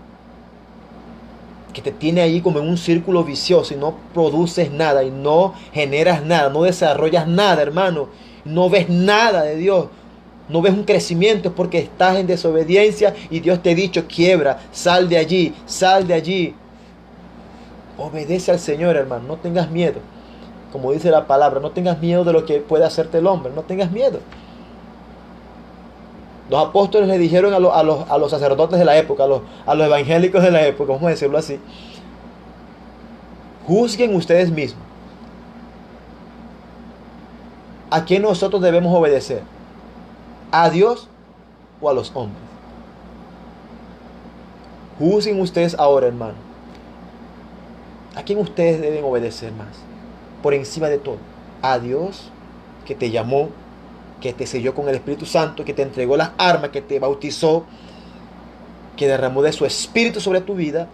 que te tiene ahí como en un círculo vicioso y no produces nada y no generas nada, no desarrollas nada, hermano, no ves nada de Dios, no ves un crecimiento, es porque estás en desobediencia y Dios te ha dicho, quiebra, sal de allí, sal de allí. Obedece al Señor, hermano, no tengas miedo. Como dice la palabra, no tengas miedo de lo que puede hacerte el hombre, no tengas miedo. Los apóstoles le dijeron a los sacerdotes de la época, a los evangélicos de la época, vamos a decirlo así, juzguen ustedes mismos. ¿A quién nosotros debemos obedecer? ¿A Dios o a los hombres? Juzguen ustedes ahora, hermano. ¿A quién ustedes deben obedecer más? Por encima de todo. ¿A Dios, que te llamó, que te selló con el Espíritu Santo, que te entregó las armas, que te bautizó, que derramó de su Espíritu sobre tu vida?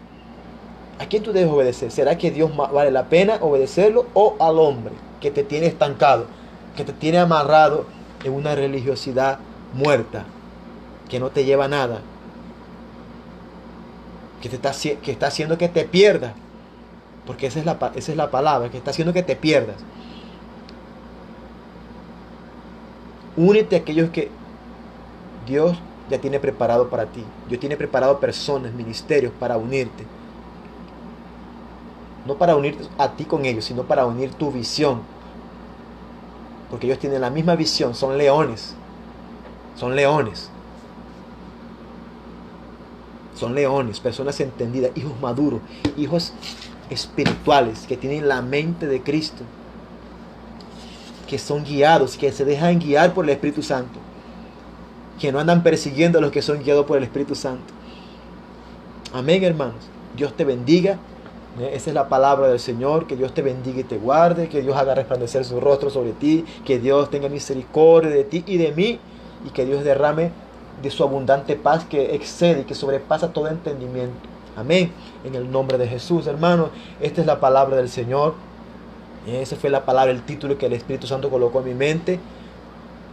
¿A quién tú debes obedecer? ¿Será que Dios vale la pena obedecerlo o al hombre que te tiene estancado, que te tiene amarrado en una religiosidad muerta, que no te lleva a nada, que está haciendo que te pierdas? Porque esa es la palabra, que está haciendo que te pierdas. Únete a aquellos que Dios ya tiene preparado para ti. Dios tiene preparado personas, ministerios para unirte. No para unirte a ti con ellos, sino para unir tu visión. Porque ellos tienen la misma visión, son leones. Son leones. Son leones, personas entendidas, hijos maduros, hijos espirituales que tienen la mente de Cristo, que son guiados, que se dejan guiar por el Espíritu Santo, que no andan persiguiendo a los que son guiados por el Espíritu Santo. Amén, hermanos. Dios te bendiga. Esa es la palabra del Señor. Que Dios te bendiga y te guarde, que Dios haga resplandecer su rostro sobre ti, que Dios tenga misericordia de ti y de mí, y que Dios derrame de su abundante paz que excede y que sobrepasa todo entendimiento. Amén. En el nombre de Jesús, hermanos. Esta es la palabra del Señor. Esa fue la palabra, el título que el Espíritu Santo colocó en mi mente.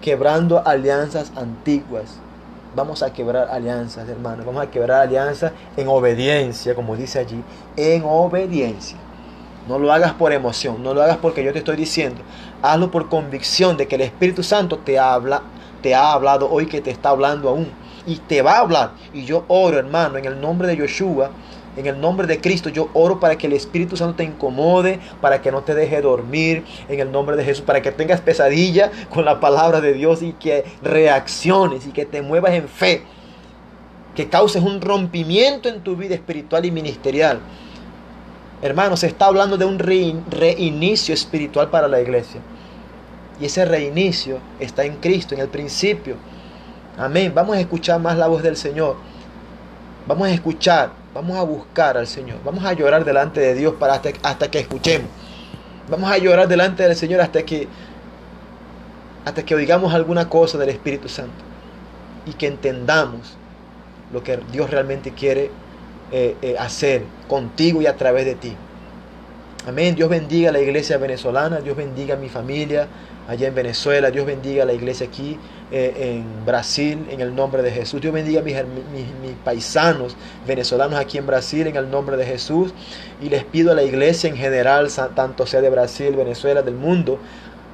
Quebrando alianzas antiguas. Vamos a quebrar alianzas, hermanos. Vamos a quebrar alianzas en obediencia, como dice allí. En obediencia. No lo hagas por emoción. No lo hagas porque yo te estoy diciendo. Hazlo por convicción de que el Espíritu Santo te ha hablado hoy, que te está hablando aún. Y te va a hablar. Y yo oro, hermano, en el nombre de Yeshua, En el nombre de Cristo yo oro para que el Espíritu Santo te incomode, para que no te deje dormir, en el nombre de Jesús, para que tengas pesadilla con la palabra de Dios y que reacciones y que te muevas en fe, que causes un rompimiento en tu vida espiritual y ministerial. Hermanos, se está hablando de un reinicio espiritual para la iglesia. Y ese reinicio está en Cristo, en el principio. Amén. Vamos a escuchar más la voz del Señor. Vamos a escuchar, vamos a buscar al Señor. Vamos a llorar delante de Dios hasta que escuchemos. Vamos a llorar delante del Señor hasta que oigamos alguna cosa del Espíritu Santo. Y que entendamos lo que Dios realmente quiere hacer contigo y a través de ti. Amén. Dios bendiga a la iglesia venezolana. Dios bendiga a mi familia allá en Venezuela. Dios bendiga a la iglesia aquí en Brasil, en el nombre de Jesús. Dios bendiga a mis paisanos venezolanos aquí en Brasil, en el nombre de Jesús. Y les pido a la iglesia en general, tanto sea de Brasil, Venezuela, del mundo,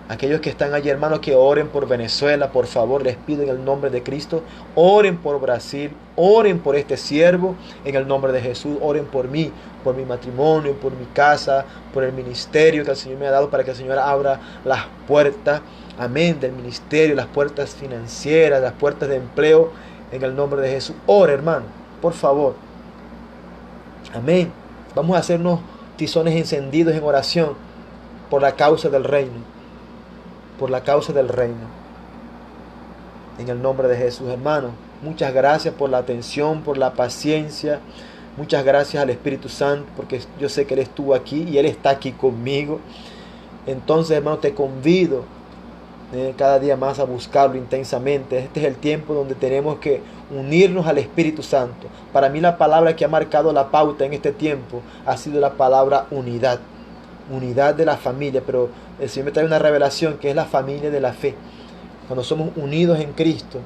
aquellos que están allí, hermanos, que oren por Venezuela, por favor, les pido en el nombre de Cristo, oren por Brasil, oren por este siervo, en el nombre de Jesús, oren por mí, por mi matrimonio, por mi casa, por el ministerio que el Señor me ha dado, para que el Señor abra las puertas, amén, del ministerio, las puertas financieras, las puertas de empleo, en el nombre de Jesús. Ore, hermano, por favor, amén. Vamos a hacernos tizones encendidos en oración por la causa del reino. Por la causa del reino. En el nombre de Jesús, hermano. Muchas gracias por la atención, por la paciencia. Muchas gracias al Espíritu Santo, porque yo sé que Él estuvo aquí y Él está aquí conmigo. Entonces, hermano, te convido cada día más a buscarlo intensamente. Este es el tiempo donde tenemos que unirnos al Espíritu Santo. Para mí la palabra que ha marcado la pauta en este tiempo ha sido la palabra unidad. Unidad de la familia, pero el Señor me trae una revelación que es la familia de la fe. Cuando somos unidos en Cristo,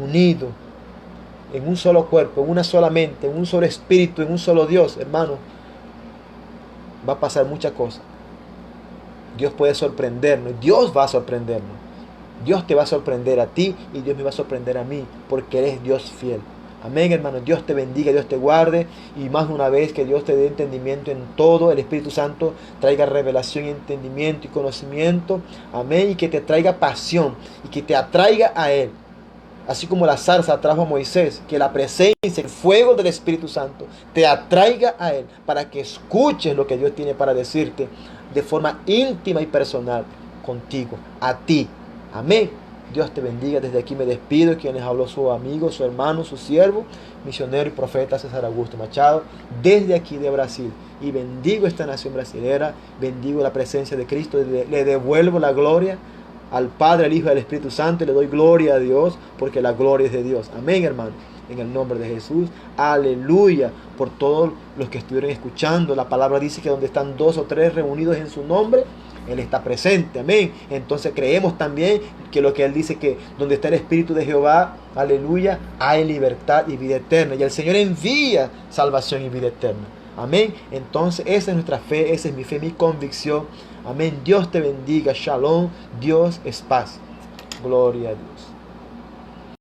unidos en un solo cuerpo, en una sola mente, en un solo espíritu, en un solo Dios, hermano, va a pasar muchas cosas. Dios puede sorprendernos, Dios va a sorprendernos. Dios te va a sorprender a ti y Dios me va a sorprender a mí, porque eres Dios fiel. Amén, hermano. Dios te bendiga, Dios te guarde. Y más de una vez que Dios te dé entendimiento en todo. El Espíritu Santo traiga revelación, entendimiento y conocimiento. Amén. Y que te traiga pasión y que te atraiga a Él. Así como la zarza atrajo a Moisés. Que la presencia, el fuego del Espíritu Santo te atraiga a Él. Para que escuches lo que Dios tiene para decirte de forma íntima y personal contigo, a ti. Amén. Dios te bendiga. Desde aquí me despido. Quien les habló, su amigo, su hermano, su siervo, misionero y profeta César Augusto Machado, desde aquí de Brasil. Y bendigo esta nación brasilera, bendigo la presencia de Cristo, le devuelvo la gloria al Padre, al Hijo y al Espíritu Santo, le doy gloria a Dios, porque la gloria es de Dios. Amén, hermano. En el nombre de Jesús, aleluya. Por todos los que estuvieron escuchando, la palabra dice que donde están 2 o 3 reunidos en su nombre, Él está presente, amén. Entonces creemos también que lo que Él dice, que donde está el Espíritu de Jehová, aleluya, hay libertad y vida eterna. Y el Señor envía salvación y vida eterna. Amén. Entonces esa es nuestra fe, esa es mi fe, mi convicción. Amén. Dios te bendiga. Shalom. Dios es paz. Gloria a Dios.